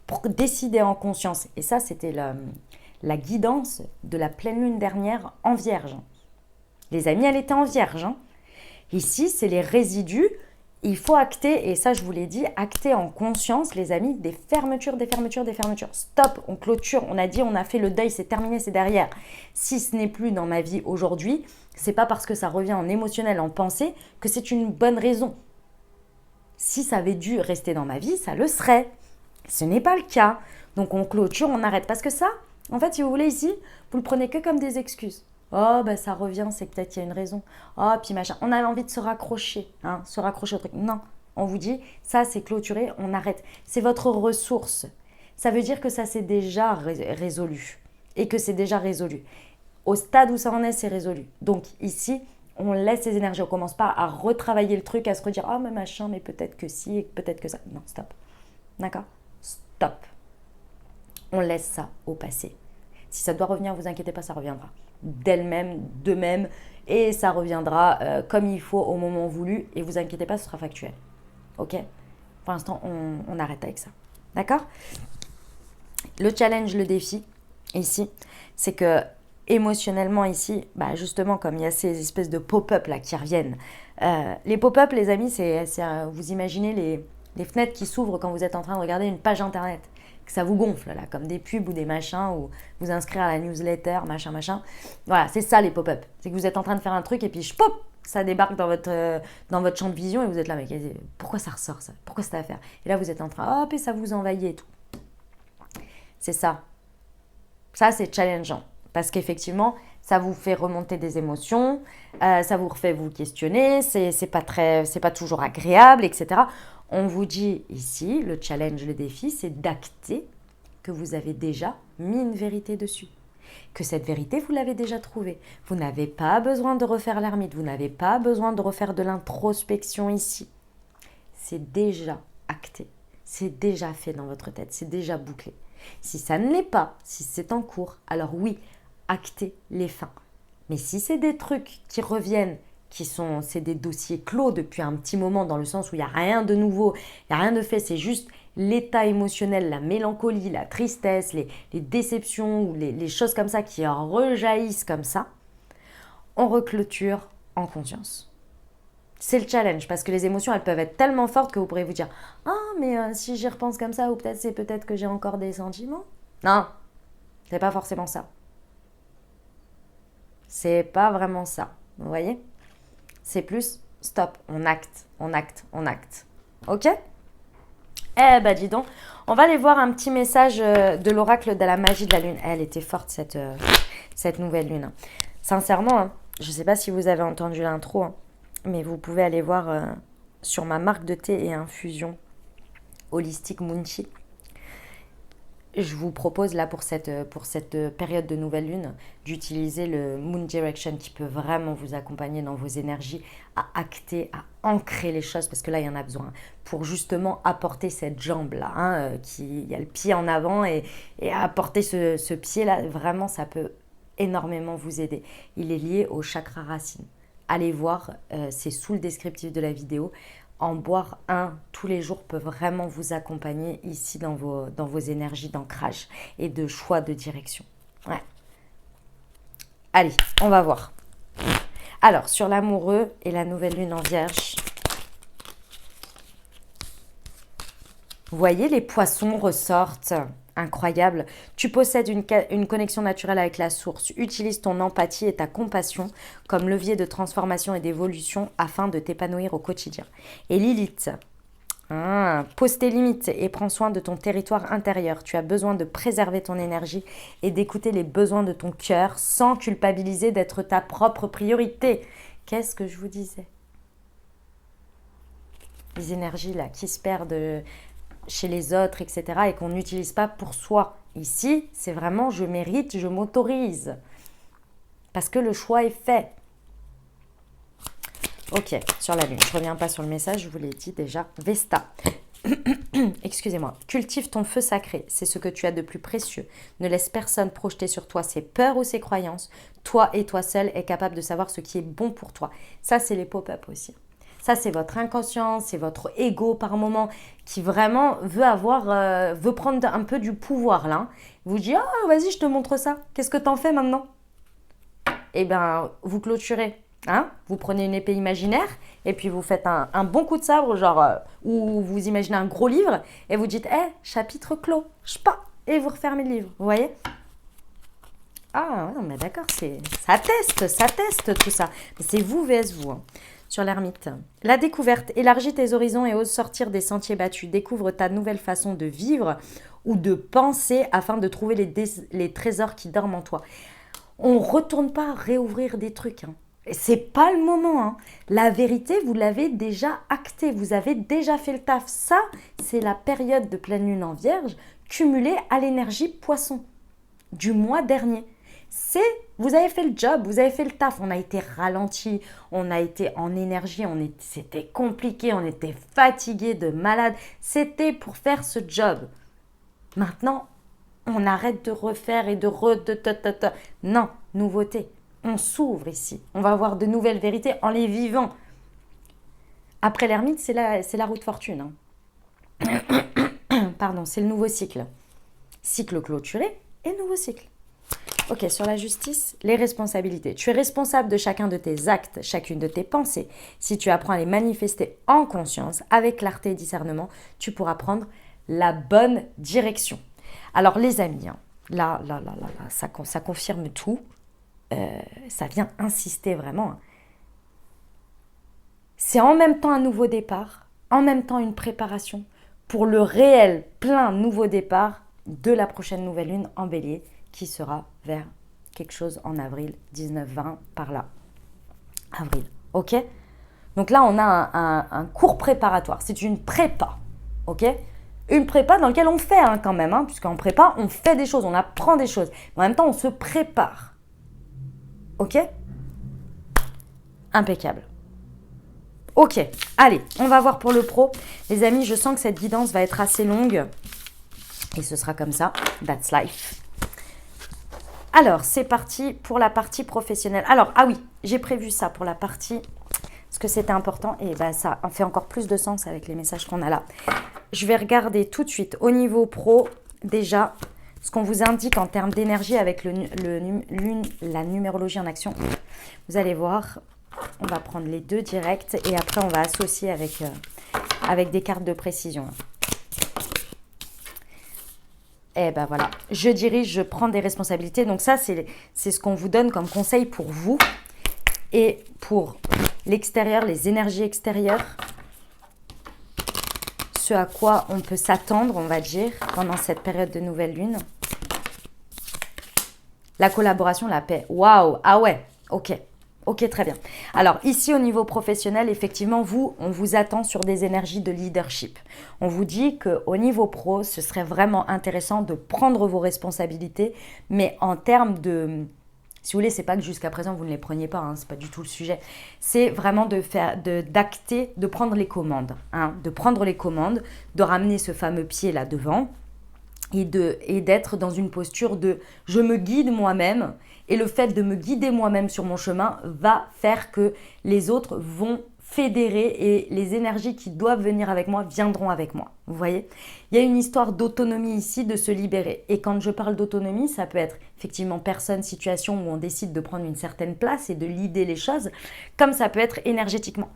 Speaker 1: pour décider en conscience, et ça c'était la guidance de la pleine lune dernière en vierge. Les amis, elle était en vierge. Hein. Ici, c'est les résidus. Il faut acter, et ça je vous l'ai dit, acter en conscience, les amis, des fermetures. Stop, on clôture, on a dit, on a fait le deuil, c'est terminé, c'est derrière. Si ce n'est plus dans ma vie aujourd'hui, c'est pas parce que ça revient en émotionnel, en pensée, que c'est une bonne raison. Si ça avait dû rester dans ma vie, ça le serait. Ce n'est pas le cas. Donc on clôture, on arrête. Parce que ça, en fait, si vous voulez ici, vous le prenez que comme des excuses. Oh, ça revient, c'est que peut-être qu'il y a une raison. Oh, puis machin. On a envie de se raccrocher au truc. Non, on vous dit, ça c'est clôturé, on arrête. C'est votre ressource. Ça veut dire que ça c'est déjà résolu. Et que c'est déjà résolu. Au stade où ça en est, c'est résolu. Donc ici, on laisse les énergies. On commence pas à retravailler le truc, à se redire, mais machin, mais peut-être que si, et peut-être que ça. Non, stop. D'accord ? Stop. On laisse ça au passé. Si ça doit revenir, vous inquiétez pas, ça reviendra. De même, et ça reviendra comme il faut au moment voulu, et vous inquiétez pas, ce sera factuel. Ok ? Pour l'instant, on arrête avec ça. D'accord ? Le challenge, le défi, ici, c'est que émotionnellement ici, justement, comme il y a ces espèces de pop-up là qui reviennent. Les pop-up, les amis, c'est vous imaginez les fenêtres qui s'ouvrent quand vous êtes en train de regarder une page internet. Que ça vous gonfle là, comme des pubs ou des machins, ou vous inscrire à la newsletter, machin. Voilà, c'est ça les pop-up. C'est que vous êtes en train de faire un truc et puis pop, ça débarque dans votre champ de vision et vous êtes là, mais pourquoi ça ressort ça ? Pourquoi c'est à faire ? Et là vous êtes en train, hop, et ça vous envahit et tout. C'est ça. Ça c'est challengeant. Parce qu'effectivement, ça vous fait remonter des émotions, ça vous fait vous questionner, c'est pas toujours agréable, etc. On vous dit ici, le challenge, le défi, c'est d'acter que vous avez déjà mis une vérité dessus. que cette vérité, vous l'avez déjà trouvée. Vous n'avez pas besoin de refaire l'ermite, vous n'avez pas besoin de refaire de l'introspection ici. C'est déjà acté, c'est déjà fait dans votre tête, c'est déjà bouclé. Si ça ne l'est pas, si c'est en cours, alors oui, actez les fins. Mais si c'est des trucs qui reviennent, c'est des dossiers clos depuis un petit moment, dans le sens où il n'y a rien de nouveau, il n'y a rien de fait, c'est juste l'état émotionnel, la mélancolie, la tristesse, les déceptions ou les choses comme ça qui rejaillissent comme ça, on reclôture en conscience. C'est le challenge, parce que les émotions, elles peuvent être tellement fortes que vous pourrez vous dire « Ah, mais si j'y repense comme ça, ou peut-être que j'ai encore des sentiments. » Non, c'est pas forcément ça. C'est pas vraiment ça, vous voyez? C'est plus stop, on acte, on acte, on acte. Ok? Eh ben dis donc, on va aller voir un petit message de l'oracle de la magie de la lune. Elle était forte cette nouvelle lune. Sincèrement, hein, je ne sais pas si vous avez entendu l'intro, hein, mais vous pouvez aller voir sur ma marque de thé et infusion Holistic Moonchi. Je vous propose là pour cette période de nouvelle lune d'utiliser le Moon Direction qui peut vraiment vous accompagner dans vos énergies à acter, à ancrer les choses parce que là il y en a besoin pour justement apporter cette jambe là, hein, il y a le pied en avant et apporter ce pied là, vraiment ça peut énormément vous aider. Il est lié au chakra racine. Allez voir, c'est sous le descriptif de la vidéo. En boire un tous les jours peut vraiment vous accompagner ici dans vos énergies d'ancrage et de choix de direction. Ouais. Allez, on va voir. Alors, sur l'amoureux et la nouvelle lune en vierge, vous voyez, les poissons ressortent. Incroyable. Tu possèdes une connexion naturelle avec la source. Utilise ton empathie et ta compassion comme levier de transformation et d'évolution afin de t'épanouir au quotidien. Et Lilith, pose tes limites et prends soin de ton territoire intérieur. Tu as besoin de préserver ton énergie et d'écouter les besoins de ton cœur sans culpabiliser d'être ta propre priorité. Qu'est-ce que je vous disais? Les énergies là qui se perdent chez les autres, etc. et qu'on n'utilise pas pour soi. Ici, c'est vraiment je mérite, je m'autorise. Parce que le choix est fait. Ok, sur la lune. Je ne reviens pas sur le message, je vous l'ai dit déjà. Vesta. Excusez-moi. Cultive ton feu sacré. C'est ce que tu as de plus précieux. Ne laisse personne projeter sur toi ses peurs ou ses croyances. Toi et toi seul est capable de savoir ce qui est bon pour toi. Ça, c'est les pop-up aussi. Ça, c'est votre inconscient, c'est votre ego par moment qui vraiment veut prendre un peu du pouvoir là. Vous dit, ah, vas-y, je te montre ça. Qu'est-ce que t'en fais maintenant? Eh bien, vous clôturez. Hein, vous prenez une épée imaginaire et puis vous faites un bon coup de sabre, genre, où vous imaginez un gros livre et vous dites, chapitre clos, et vous refermez le livre. Vous voyez? Ah, non, mais d'accord, ça teste tout ça. Mais c'est vous vs vous. Hein. Sur l'ermite. La découverte. Élargis tes horizons et ose sortir des sentiers battus. Découvre ta nouvelle façon de vivre ou de penser afin de trouver les trésors qui dorment en toi. On ne retourne pas réouvrir des trucs. Hein. C'est pas le moment. Hein. La vérité, vous l'avez déjà actée. Vous avez déjà fait le taf. Ça, c'est la période de pleine lune en vierge cumulée à l'énergie poisson du mois dernier. Vous avez fait le job, vous avez fait le taf, on a été ralenti, on a été en énergie, c'était compliqué, on était fatigué de malade, c'était pour faire ce job. Maintenant, on arrête de refaire et Non, nouveauté, on s'ouvre ici, on va voir de nouvelles vérités en les vivant. Après l'ermite, c'est la roue de fortune. Hein. Pardon, c'est le nouveau cycle. Cycle clôturé et nouveau cycle. Ok, sur la justice, les responsabilités. Tu es responsable de chacun de tes actes, chacune de tes pensées. Si tu apprends à les manifester en conscience, avec clarté et discernement, tu pourras prendre la bonne direction. Alors les amis, hein, là, ça confirme tout. Ça vient insister vraiment. Hein. C'est en même temps un nouveau départ, en même temps une préparation pour le réel, plein nouveau départ de la prochaine nouvelle lune en bélier qui sera vers quelque chose en avril, 19-20, par là. Avril, ok? Donc là, on a un cours préparatoire. C'est une prépa, ok? Une prépa dans laquelle on fait quand même, puisqu'en prépa, on fait des choses, on apprend des choses. Mais en même temps, on se prépare. Ok? Impeccable. Ok, allez, on va voir pour le pro. Les amis, je sens que cette guidance va être assez longue. Et ce sera comme ça. That's life. Alors, c'est parti pour la partie professionnelle. Alors, ah oui, j'ai prévu ça pour la partie, parce que c'était important. Et ben, ça en fait encore plus de sens avec les messages qu'on a là. Je vais regarder tout de suite au niveau pro, déjà, ce qu'on vous indique en termes d'énergie avec la numérologie en action. Vous allez voir, on va prendre les deux directs et après on va associer avec des cartes de précision. Et ben voilà, je dirige, je prends des responsabilités. Donc ça, c'est ce qu'on vous donne comme conseil pour vous et pour l'extérieur, les énergies extérieures. Ce à quoi on peut s'attendre, on va dire, pendant cette période de nouvelle lune. La collaboration, la paix. Waouh, ah ouais, ok. Ok, très bien. Alors ici, au niveau professionnel, effectivement, on vous attend sur des énergies de leadership. On vous dit qu'au niveau pro, ce serait vraiment intéressant de prendre vos responsabilités, mais en termes de... Si vous voulez, c'est pas que jusqu'à présent, vous ne les preniez pas, c'est pas du tout le sujet. C'est vraiment d'acter, de prendre les commandes, de prendre les commandes, de ramener ce fameux pied là devant, et d'être dans une posture de « je me guide moi-même » et le fait de me guider moi-même sur mon chemin va faire que les autres vont fédérer et les énergies qui doivent venir avec moi viendront avec moi. Vous voyez ? Il y a une histoire d'autonomie ici, de se libérer. Et quand je parle d'autonomie, ça peut être effectivement personne, situation où on décide de prendre une certaine place et de leader les choses, comme ça peut être énergétiquement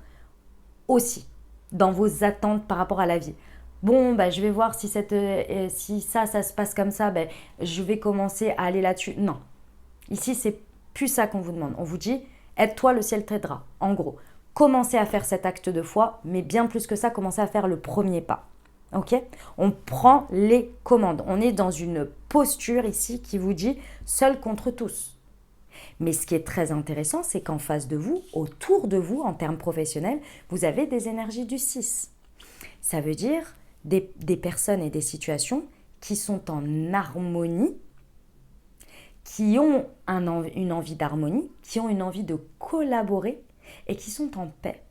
Speaker 1: aussi, dans vos attentes par rapport à la vie. Bon, je vais voir si ça se passe comme ça, je vais commencer à aller là-dessus. Non. Ici, c'est plus ça qu'on vous demande. On vous dit, aide-toi, le ciel t'aidera. En gros, commencez à faire cet acte de foi, mais bien plus que ça, commencez à faire le premier pas. Ok ? On prend les commandes. On est dans une posture ici qui vous dit, seul contre tous. Mais ce qui est très intéressant, c'est qu'en face de vous, autour de vous, en termes professionnels, vous avez des énergies du 6. Ça veut dire des personnes et des situations qui sont en harmonie, qui ont une envie d'harmonie, qui ont une envie de collaborer et qui sont en paix.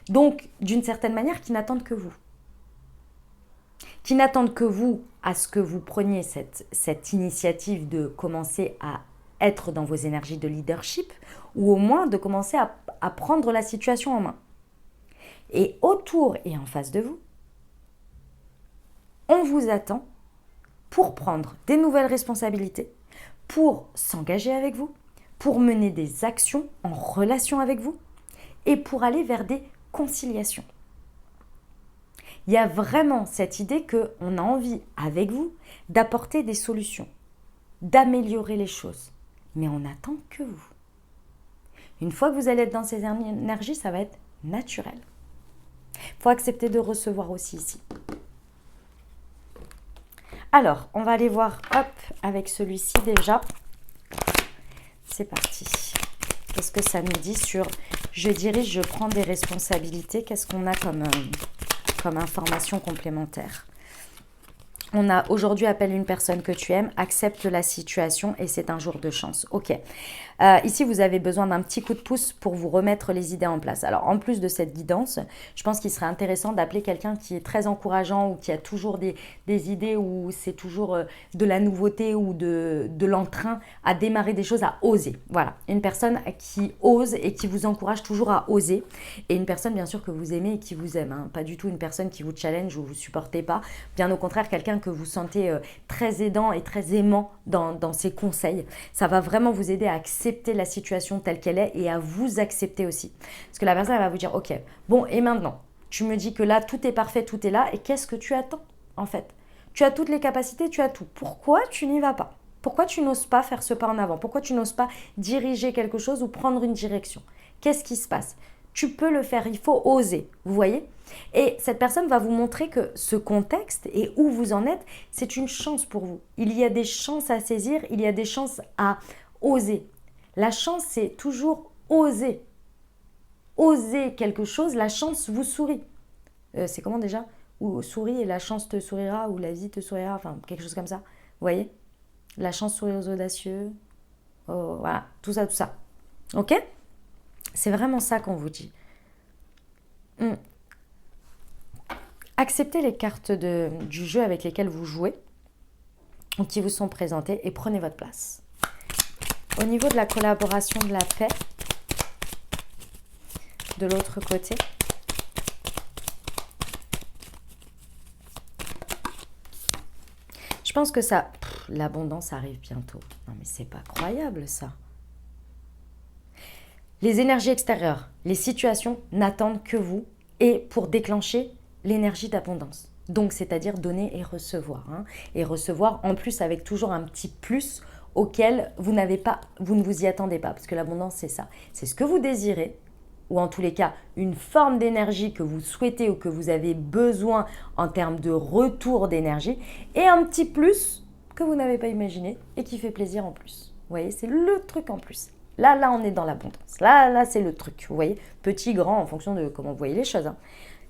Speaker 1: Donc, d'une certaine manière, qui n'attendent que vous. Qui n'attendent que vous à ce que vous preniez cette initiative de commencer à être dans vos énergies de leadership ou au moins de commencer à prendre la situation en main. Et autour et en face de vous, on vous attend pour prendre des nouvelles responsabilités, pour s'engager avec vous, pour mener des actions en relation avec vous et pour aller vers des conciliations. Il y a vraiment cette idée qu'on a envie, avec vous, d'apporter des solutions, d'améliorer les choses. Mais on n'attend que vous. Une fois que vous allez être dans ces énergies, ça va être naturel. Il faut accepter de recevoir aussi ici. Alors, on va aller voir, avec celui-ci déjà. C'est parti. Qu'est-ce que ça nous dit sur « je dirige, je prends des responsabilités ». Qu'est-ce qu'on a comme information complémentaire ? On a aujourd'hui appelle une personne que tu aimes, accepte la situation et c'est un jour de chance. Ok. Ici, vous avez besoin d'un petit coup de pouce pour vous remettre les idées en place. Alors, en plus de cette guidance, je pense qu'il serait intéressant d'appeler quelqu'un qui est très encourageant ou qui a toujours des idées ou c'est toujours de la nouveauté ou de l'entrain à démarrer des choses, à oser. Voilà. Une personne qui ose et qui vous encourage toujours à oser. Et une personne, bien sûr, que vous aimez et qui vous aime. Pas du tout une personne qui vous challenge ou vous supportez pas. Bien au contraire, quelqu'un que vous sentez très aidant et très aimant dans ses conseils. Ça va vraiment vous aider à accepter la situation telle qu'elle est et à vous accepter aussi. Parce que la personne elle va vous dire, ok, bon et maintenant, tu me dis que là, tout est parfait, tout est là et qu'est-ce que tu attends en fait ? Tu as toutes les capacités, tu as tout. Pourquoi tu n'y vas pas ? Pourquoi tu n'oses pas faire ce pas en avant ? Pourquoi tu n'oses pas diriger quelque chose ou prendre une direction ? Qu'est-ce qui se passe ? Tu peux le faire, il faut oser, vous voyez ? Et cette personne va vous montrer que ce contexte et où vous en êtes, c'est une chance pour vous. Il y a des chances à saisir, il y a des chances à oser. La chance, c'est toujours oser. Oser quelque chose, la chance vous sourit. C'est comment déjà ? ou souris et la chance te sourira, ou la vie te sourira, enfin quelque chose comme ça. Vous voyez? La chance sourit aux audacieux. Oh, voilà, tout ça, tout ça. Ok? C'est vraiment ça qu'on vous dit. Acceptez les cartes du jeu avec lesquelles vous jouez, ou qui vous sont présentées, et prenez votre place. Au niveau de la collaboration de la paix, de l'autre côté, je pense que ça, l'abondance arrive bientôt. Non mais c'est pas croyable ça. Les énergies extérieures, les situations n'attendent que vous et pour déclencher l'énergie d'abondance. Donc c'est-à-dire donner et recevoir. Et recevoir en plus avec toujours un petit plus auquel vous ne vous y attendez pas. Parce que l'abondance c'est ça. C'est ce que vous désirez, ou en tous les cas une forme d'énergie que vous souhaitez ou que vous avez besoin en termes de retour d'énergie, et un petit plus que vous n'avez pas imaginé et qui fait plaisir en plus. Vous voyez, c'est le truc en plus. Là, on est dans l'abondance. Là, c'est le truc. Vous voyez, petit, grand, en fonction de comment vous voyez les choses.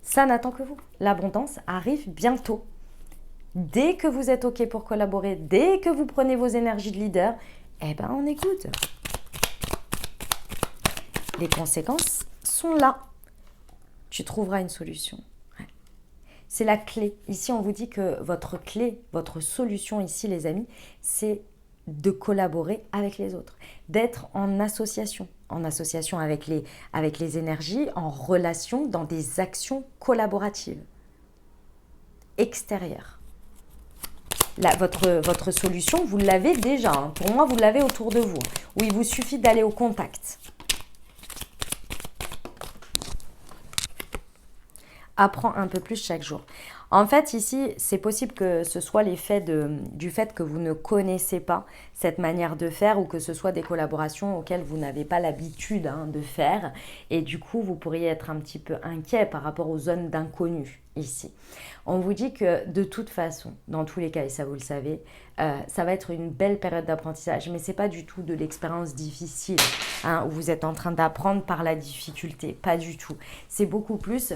Speaker 1: Ça n'attend que vous. L'abondance arrive bientôt. Dès que vous êtes OK pour collaborer, dès que vous prenez vos énergies de leader, eh ben, on écoute. Les conséquences sont là. Tu trouveras une solution. Ouais. C'est la clé. Ici, on vous dit que votre clé, votre solution ici, les amis, c'est de collaborer avec les autres, d'être en association avec les énergies, en relation, dans des actions collaboratives extérieures. Là, votre solution, vous l'avez déjà. Pour moi, vous l'avez autour de vous, où il vous suffit d'aller au contact. Apprends un peu plus chaque jour. En fait, ici, c'est possible que ce soit l'effet du fait que vous ne connaissez pas cette manière de faire, ou que ce soit des collaborations auxquelles vous n'avez pas l'habitude de faire. Et du coup, vous pourriez être un petit peu inquiet par rapport aux zones d'inconnu ici. On vous dit que de toute façon, dans tous les cas, et ça vous le savez, ça va être une belle période d'apprentissage. Mais ce n'est pas du tout de l'expérience difficile où vous êtes en train d'apprendre par la difficulté. Pas du tout. C'est beaucoup plus...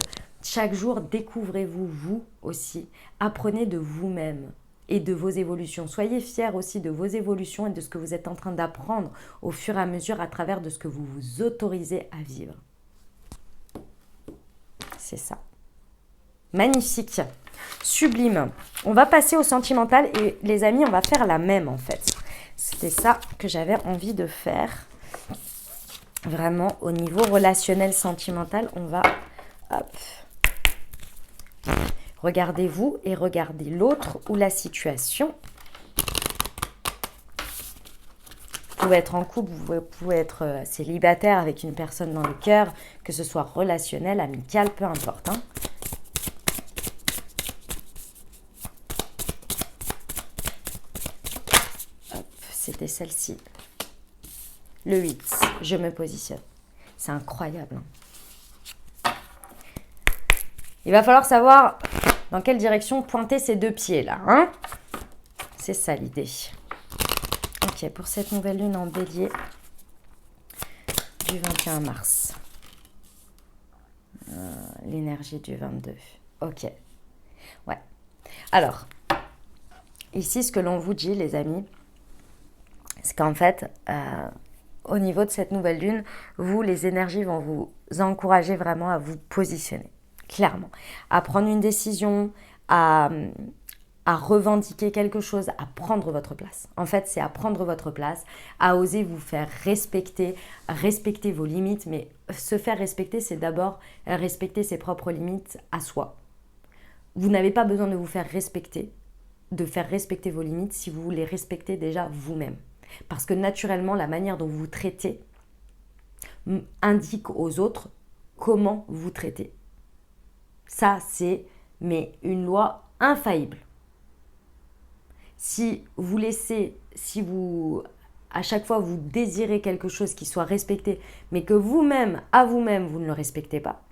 Speaker 1: Chaque jour, découvrez-vous, vous aussi. Apprenez de vous-même et de vos évolutions. Soyez fiers aussi de vos évolutions et de ce que vous êtes en train d'apprendre au fur et à mesure à travers de ce que vous vous autorisez à vivre. C'est ça. Magnifique. Sublime. On va passer au sentimental et les amis, on va faire la même en fait. C'était ça que j'avais envie de faire. Vraiment, au niveau relationnel sentimental, on va... Hop. Regardez-vous et regardez l'autre ou la situation. Vous pouvez être en couple, vous pouvez être célibataire avec une personne dans le cœur, que ce soit relationnel, amical, peu importe. Hop, c'était celle-ci. Le 8, je me positionne. C'est incroyable. Il va falloir savoir dans quelle direction pointer ces deux pieds-là. C'est ça l'idée. Ok, pour cette nouvelle lune en bélier du 21 mars. L'énergie du 22. Ok. Ouais. Alors, ici, ce que l'on vous dit, les amis, c'est qu'en fait, au niveau de cette nouvelle lune, vous, les énergies vont vous encourager vraiment à vous positionner. Clairement, à prendre une décision, à revendiquer quelque chose, à prendre votre place. En fait, c'est à prendre votre place, à oser vous faire respecter vos limites. Mais se faire respecter, c'est d'abord respecter ses propres limites à soi. Vous n'avez pas besoin de vous faire respecter, de faire respecter vos limites si vous les respectez déjà vous-même. Parce que naturellement, la manière dont vous vous traitez indique aux autres comment vous traitez. Ça, c'est une loi infaillible. Si à chaque fois, vous désirez quelque chose qui soit respecté, mais que vous-même, à vous-même, vous ne le respectez pas,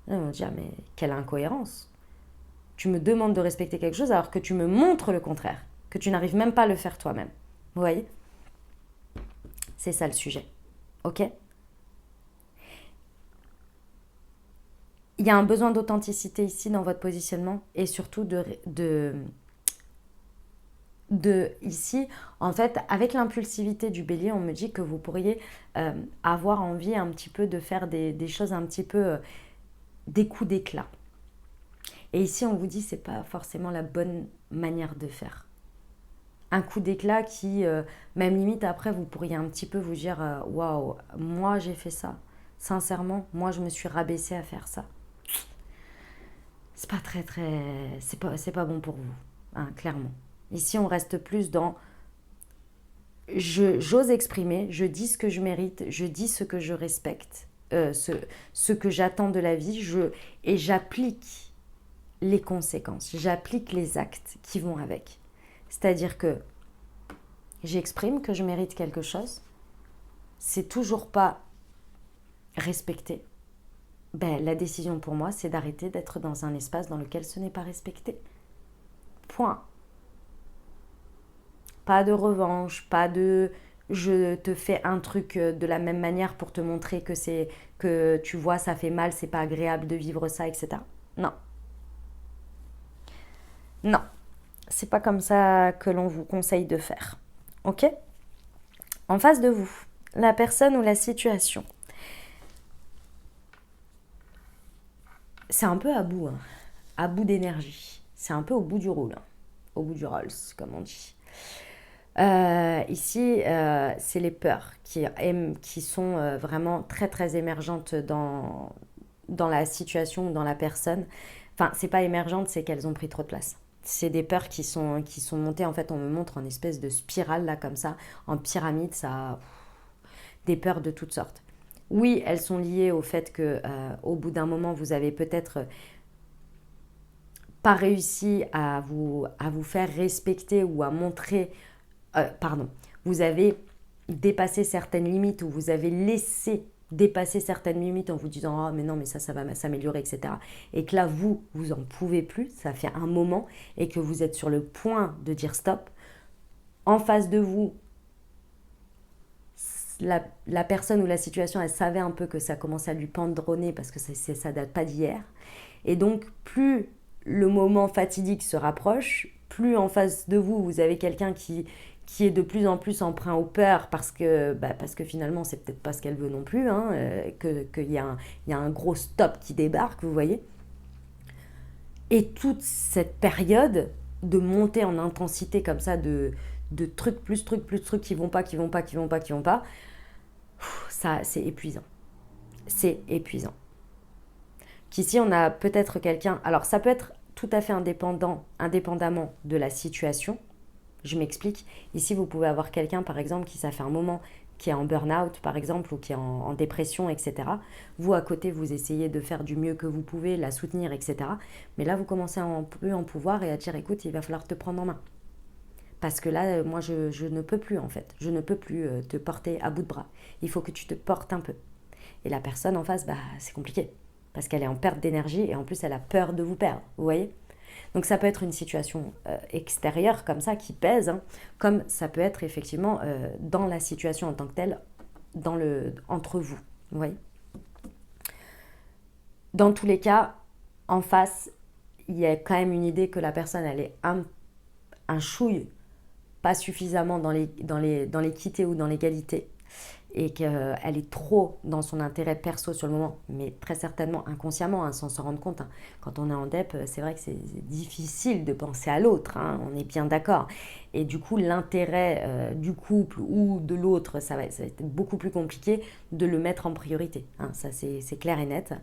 Speaker 1: ils vont dire, mais quelle incohérence. Tu me demandes de respecter quelque chose alors que tu me montres le contraire, que tu n'arrives même pas à le faire toi-même. Vous voyez ? C'est ça le sujet. Ok ? il y a un besoin d'authenticité ici dans votre positionnement et surtout ici, en fait, avec l'impulsivité du bélier, on me dit que vous pourriez avoir envie un petit peu de faire des choses un petit peu, des coups d'éclat. Et ici, on vous dit c'est pas forcément la bonne manière de faire. Un coup d'éclat qui, même limite après, vous pourriez un petit peu vous dire waouh, moi j'ai fait ça. Sincèrement, moi je me suis rabaissée à faire ça. C'est pas c'est pas bon pour vous, hein, clairement. Ici, on reste plus dans j'ose exprimer, je dis ce que je mérite, je dis ce que je respecte, ce que j'attends de la vie, et j'applique les conséquences, j'applique les actes qui vont avec. C'est-à-dire que j'exprime que je mérite quelque chose, c'est toujours pas respecté. Ben, la décision pour moi, c'est d'arrêter d'être dans un espace dans lequel ce n'est pas respecté. Point. Pas de revanche, pas de je te fais un truc de la même manière pour te montrer que tu vois ça fait mal, c'est pas agréable de vivre ça, etc. Non. Non. C'est pas comme ça que l'on vous conseille de faire. Ok ? En face de vous, la personne ou la situation. C'est un peu à bout, hein. À bout d'énergie. C'est un peu au bout du rôle. Hein. Au bout du Rolls, comme on dit. Ici, c'est les peurs qui sont vraiment très très émergentes dans la situation ou dans la personne. Enfin, c'est pas émergente, c'est qu'elles ont pris trop de place. C'est des peurs qui sont montées. En fait, on me montre en espèce de spirale, là, comme ça, en pyramide, ça. Des peurs de toutes sortes. Oui, elles sont liées au fait que, au bout d'un moment, vous avez peut-être pas réussi à vous faire respecter ou à montrer. Vous avez dépassé certaines limites ou vous avez laissé dépasser certaines limites en vous disant ah mais non mais ça va s'améliorer, etc. Et que là vous en pouvez plus, ça fait un moment et que vous êtes sur le point de dire stop. En face de vous, la personne ou la situation, elle savait un peu que ça commençait à lui pendre au nez parce que ça date pas d'hier. Et donc plus le moment fatidique se rapproche, plus en face de vous, vous avez quelqu'un qui est de plus en plus emprunt aux peurs parce que finalement c'est peut-être pas ce qu'elle veut non plus, hein, qu'il y a un gros stop qui débarque, vous voyez. Et toute cette période de montée en intensité comme ça, de trucs plus trucs qui vont pas, ça c'est épuisant. C'est épuisant. Qu'ici on a peut-être quelqu'un, alors ça peut être tout à fait indépendamment de la situation. Je m'explique. Ici, vous pouvez avoir quelqu'un, par exemple, qui ça fait un moment, qui est en burn-out, par exemple, ou qui est en dépression, etc. Vous, à côté, vous essayez de faire du mieux que vous pouvez, la soutenir, etc. Mais là, vous commencez à un peu en pouvoir et à dire, écoute, il va falloir te prendre en main. Parce que là, moi, je ne peux plus, en fait. Je ne peux plus te porter à bout de bras. Il faut que tu te portes un peu. Et la personne en face, c'est compliqué. Parce qu'elle est en perte d'énergie et en plus, elle a peur de vous perdre. Vous voyez ? Donc ça peut être une situation extérieure comme ça qui pèse, hein, comme ça peut être effectivement dans la situation en tant que telle, entre vous. Vous voyez ? Dans tous les cas, en face, il y a quand même une idée que la personne elle est un chouille pas suffisamment dans l'équité ou dans l'égalité et qu'elle est trop dans son intérêt perso sur le moment, mais très certainement inconsciemment, hein, sans s'en rendre compte. Hein. Quand on est en dep, c'est vrai que c'est difficile de penser à l'autre, hein, on est bien d'accord. Et du coup, l'intérêt du couple ou de l'autre, ça va être beaucoup plus compliqué de le mettre en priorité. Hein, ça, c'est clair et net.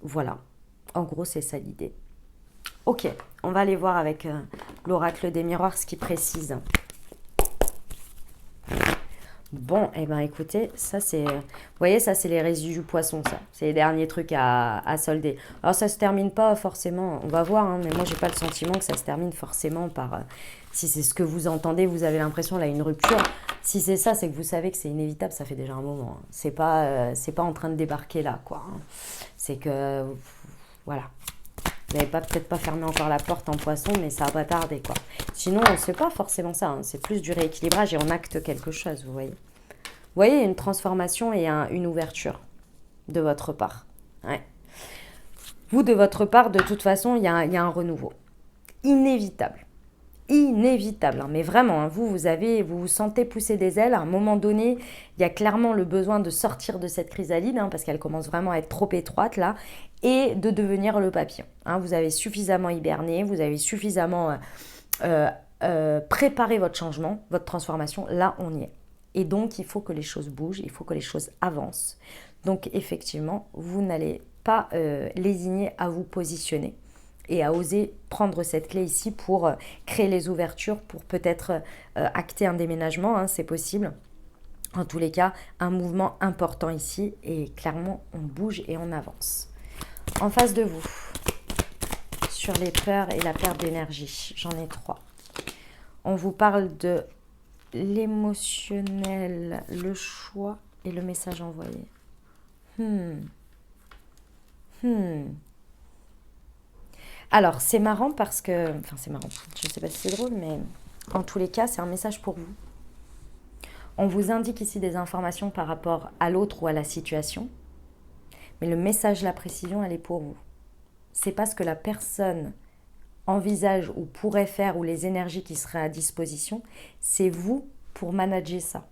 Speaker 1: Voilà. En gros, c'est ça l'idée. Ok, on va aller voir avec l'oracle des miroirs ce qui précise. Bon, eh ben écoutez, ça c'est, vous voyez, ça c'est les résidus poissons, ça. C'est les derniers trucs à solder. Alors ça se termine pas forcément, on va voir, hein, mais moi j'ai pas le sentiment que ça se termine forcément par, si c'est ce que vous entendez, vous avez l'impression là une rupture. Si c'est ça, c'est que vous savez que c'est inévitable, ça fait déjà un moment. Hein. C'est pas en train de débarquer là, quoi. Hein. C'est que, voilà. Vous n'avez peut-être pas fermé encore la porte en poisson, mais ça va pas tarder, quoi. Sinon, c'est pas forcément ça. Hein. C'est plus du rééquilibrage et on acte quelque chose, vous voyez. Vous voyez, une transformation et une ouverture. de votre part. Ouais. Vous, de votre part, de toute façon, il y a un renouveau. Inévitable. Inévitable, hein. Mais vraiment, hein, vous vous sentez pousser des ailes. À un moment donné, il y a clairement le besoin de sortir de cette chrysalide, hein, parce qu'elle commence vraiment à être trop étroite là, et de devenir le papillon. Hein. Vous avez suffisamment hiberné, vous avez suffisamment préparé votre changement, votre transformation. Là, on y est. Et donc, il faut que les choses bougent, il faut que les choses avancent. Donc, effectivement, vous n'allez pas lésigner à vous positionner et à oser prendre cette clé ici pour créer les ouvertures, pour peut-être acter un déménagement, hein, c'est possible. En tous les cas, un mouvement important ici et clairement, on bouge et on avance. En face de vous, sur les peurs et la perte d'énergie, j'en ai 3. On vous parle de l'émotionnel, le choix et le message envoyé. Alors, c'est marrant parce que... Enfin, c'est marrant. Je ne sais pas si c'est drôle, mais en tous les cas, c'est un message pour vous. On vous indique ici des informations par rapport à l'autre ou à la situation. Mais le message, la précision, elle est pour vous. C'est pas ce que la personne envisage ou pourrait faire ou les énergies qui seraient à disposition. C'est vous pour manager ça.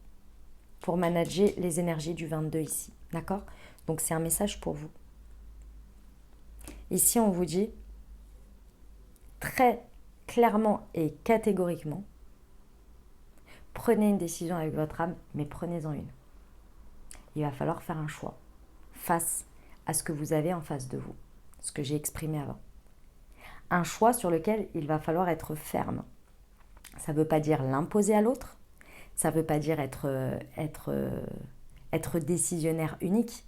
Speaker 1: Pour manager les énergies du 22 ici. D'accord ? Donc, c'est un message pour vous. Ici, on vous dit très clairement et catégoriquement, prenez une décision avec votre âme, mais prenez-en une. Il va falloir faire un choix face à ce que vous avez en face de vous, ce que j'ai exprimé avant. Un choix sur lequel il va falloir être ferme. Ça ne veut pas dire l'imposer à l'autre, ça ne veut pas dire être décisionnaire unique,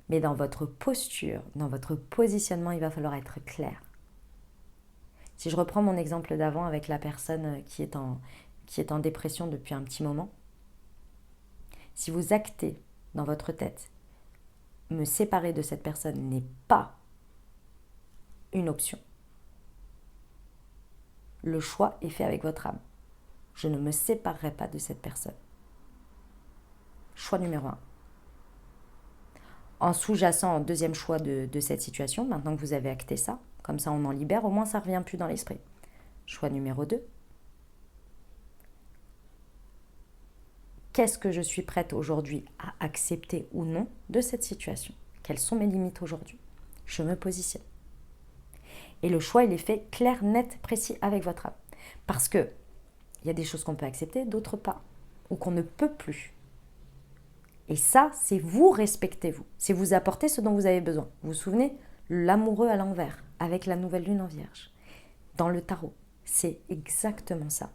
Speaker 1: mais dans votre posture, dans votre positionnement, il va falloir être clair. Si je reprends mon exemple d'avant avec la personne qui est en dépression depuis un petit moment, si vous actez dans votre tête, me séparer de cette personne n'est pas une option. Le choix est fait avec votre âme. Je ne me séparerai pas de cette personne. Choix numéro 1. En sous-jacent, en deuxième choix de cette situation, maintenant que vous avez acté ça, comme ça on en libère, au moins ça ne revient plus dans l'esprit. Choix numéro 2. Qu'est-ce que je suis prête aujourd'hui à accepter ou non de cette situation ? Quelles sont mes limites aujourd'hui ? Je me positionne. Et le choix, il est fait clair, net, précis avec votre âme. Parce que il y a des choses qu'on peut accepter, d'autres pas. Ou qu'on ne peut plus. Et ça, c'est vous respectez vous. C'est vous apporter ce dont vous avez besoin. Vous vous souvenez ? L'amoureux à l'envers, avec la nouvelle lune en vierge. Dans le tarot, c'est exactement ça.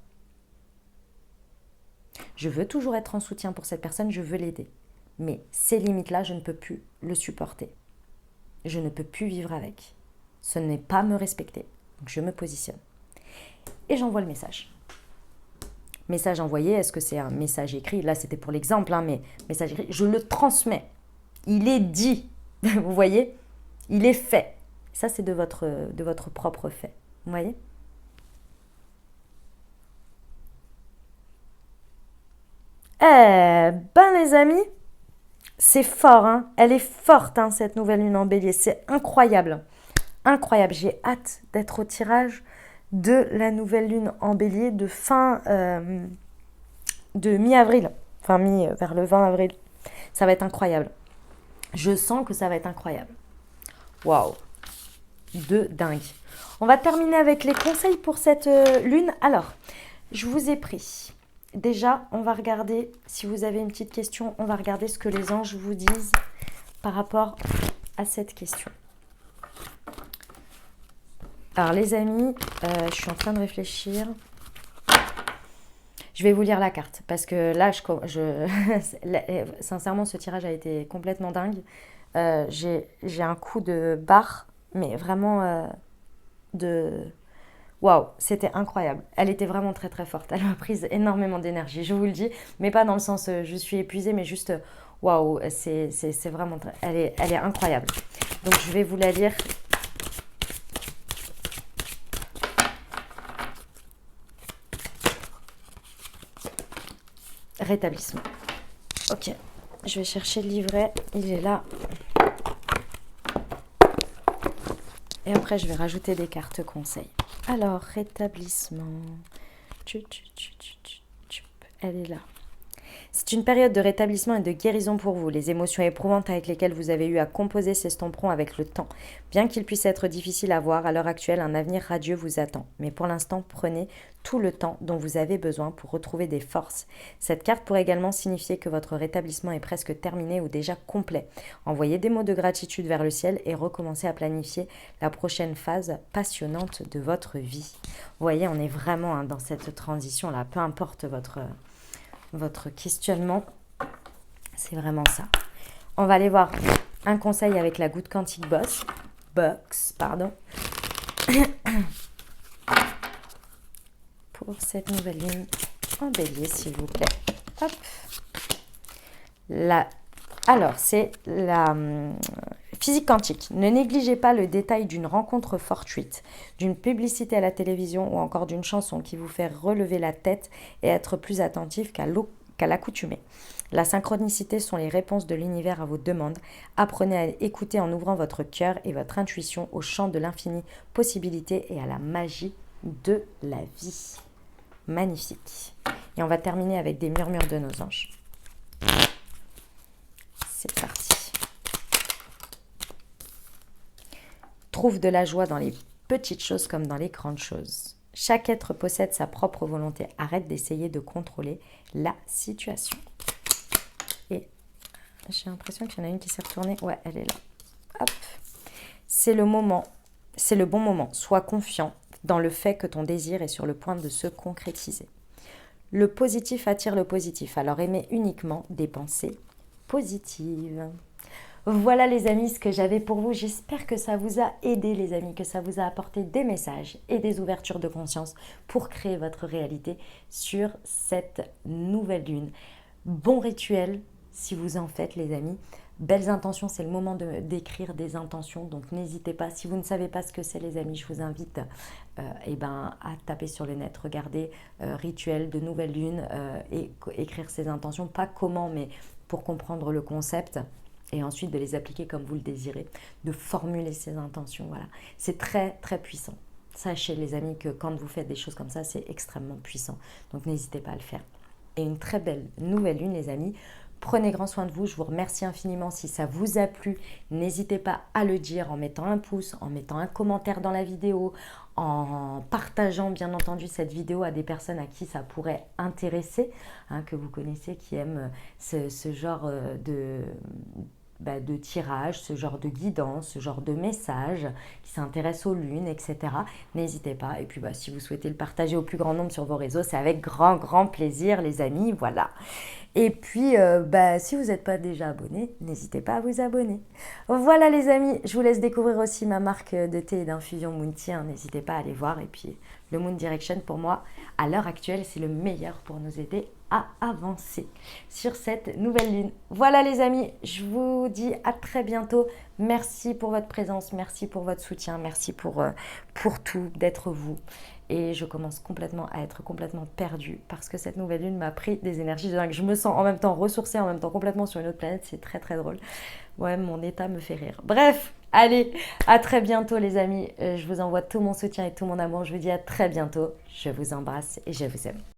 Speaker 1: Je veux toujours être en soutien pour cette personne, je veux l'aider. Mais ces limites-là, je ne peux plus le supporter. Je ne peux plus vivre avec. Ce n'est pas me respecter. Donc je me positionne. Et j'envoie le message. Message envoyé, est-ce que c'est un message écrit ? Là, c'était pour l'exemple, hein, mais message écrit, je le transmets. Il est dit. Vous voyez ? Il est fait. Ça, c'est de votre propre fait. Vous voyez ? Eh ben les amis, c'est fort, hein. Elle est forte, hein, cette nouvelle lune en bélier. C'est incroyable. Incroyable. J'ai hâte d'être au tirage de la nouvelle lune en bélier de de mi-avril. Enfin, vers le 20 avril. Ça va être incroyable. Je sens que ça va être incroyable. Waouh. De dingue. On va terminer avec les conseils pour cette lune. Alors, je vous ai pris. Déjà, on va regarder, si vous avez une petite question, on va regarder ce que les anges vous disent par rapport à cette question. Alors les amis, je suis en train de réfléchir. Je vais vous lire la carte parce que là, sincèrement, ce tirage a été complètement dingue. J'ai un coup de barre, mais vraiment waouh, c'était incroyable. Elle était vraiment très très forte. Elle m'a prise énormément d'énergie, je vous le dis. Mais pas dans le sens je suis épuisée, mais juste waouh, c'est vraiment... Elle est incroyable. Donc je vais vous la lire. Rétablissement. Ok, je vais chercher le livret. Il est là. Et après, je vais rajouter des cartes conseils. Alors, rétablissement. Elle est là. C'est une période de rétablissement et de guérison pour vous. Les émotions éprouvantes avec lesquelles vous avez eu à composer s'estomperont avec le temps. Bien qu'il puisse être difficile à voir, à l'heure actuelle, un avenir radieux vous attend. Mais pour l'instant, prenez tout le temps dont vous avez besoin pour retrouver des forces. Cette carte pourrait également signifier que votre rétablissement est presque terminé ou déjà complet. Envoyez des mots de gratitude vers le ciel et recommencez à planifier la prochaine phase passionnante de votre vie. Vous voyez, on est vraiment dans cette transition-là, peu importe votre questionnement, c'est vraiment ça. On va aller voir un conseil avec la goutte quantique box, pour cette nouvelle lune en bélier, s'il vous plaît. Hop. Alors, c'est la physique quantique. Ne négligez pas le détail d'une rencontre fortuite, d'une publicité à la télévision ou encore d'une chanson qui vous fait relever la tête et être plus attentif qu'à l'accoutumée. La synchronicité sont les réponses de l'univers à vos demandes. Apprenez à écouter en ouvrant votre cœur et votre intuition au champ de l'infini possibilité et à la magie de la vie. Magnifique. Et on va terminer avec des murmures de nos anges. C'est parti. Trouve de la joie dans les petites choses comme dans les grandes choses. Chaque être possède sa propre volonté. Arrête d'essayer de contrôler la situation. Et j'ai l'impression qu'il y en a une qui s'est retournée. Ouais, elle est là. Hop. C'est le bon moment. Sois confiant dans le fait que ton désir est sur le point de se concrétiser. Le positif attire le positif. Alors aimez uniquement des pensées positives. Voilà les amis ce que j'avais pour vous. J'espère que ça vous a aidé les amis, que ça vous a apporté des messages et des ouvertures de conscience pour créer votre réalité sur cette nouvelle lune. Bon rituel si vous en faites les amis. Belles intentions, c'est le moment d'écrire des intentions, donc n'hésitez pas. Si vous ne savez pas ce que c'est les amis, je vous invite à taper sur le net, regarder rituel de nouvelle lune et écrire ces intentions. Pas comment, mais pour comprendre le concept et ensuite de les appliquer comme vous le désirez, de formuler ces intentions. Voilà, c'est très très puissant. Sachez les amis que quand vous faites des choses comme ça, c'est extrêmement puissant. Donc n'hésitez pas à le faire. Et une très belle nouvelle lune les amis. Prenez grand soin de vous, je vous remercie infiniment si ça vous a plu. N'hésitez pas à le dire en mettant un pouce, en mettant un commentaire dans la vidéo, en partageant bien entendu cette vidéo à des personnes à qui ça pourrait intéresser, que vous connaissez, qui aiment ce genre de tirage, ce genre de guidance, ce genre de message, qui s'intéressent aux lunes, etc. N'hésitez pas. Et puis si vous souhaitez le partager au plus grand nombre sur vos réseaux, c'est avec grand plaisir les amis, voilà. Et puis, si vous n'êtes pas déjà abonné, n'hésitez pas à vous abonner. Voilà les amis, je vous laisse découvrir aussi ma marque de thé et d'infusion Moon Tea. N'hésitez pas à aller voir. Et puis, le Moon Direction, pour moi, à l'heure actuelle, c'est le meilleur pour nous aider à avancer sur cette nouvelle lune. Voilà les amis, je vous dis à très bientôt. Merci pour votre présence, merci pour votre soutien, merci pour tout, d'être vous. Et je commence à être complètement perdue parce que cette nouvelle lune m'a pris des énergies de dingue. Je me sens en même temps ressourcée, en même temps complètement sur une autre planète. C'est très très drôle. Ouais, mon état me fait rire. Bref, allez, à très bientôt les amis. Je vous envoie tout mon soutien et tout mon amour. Je vous dis à très bientôt. Je vous embrasse et je vous aime.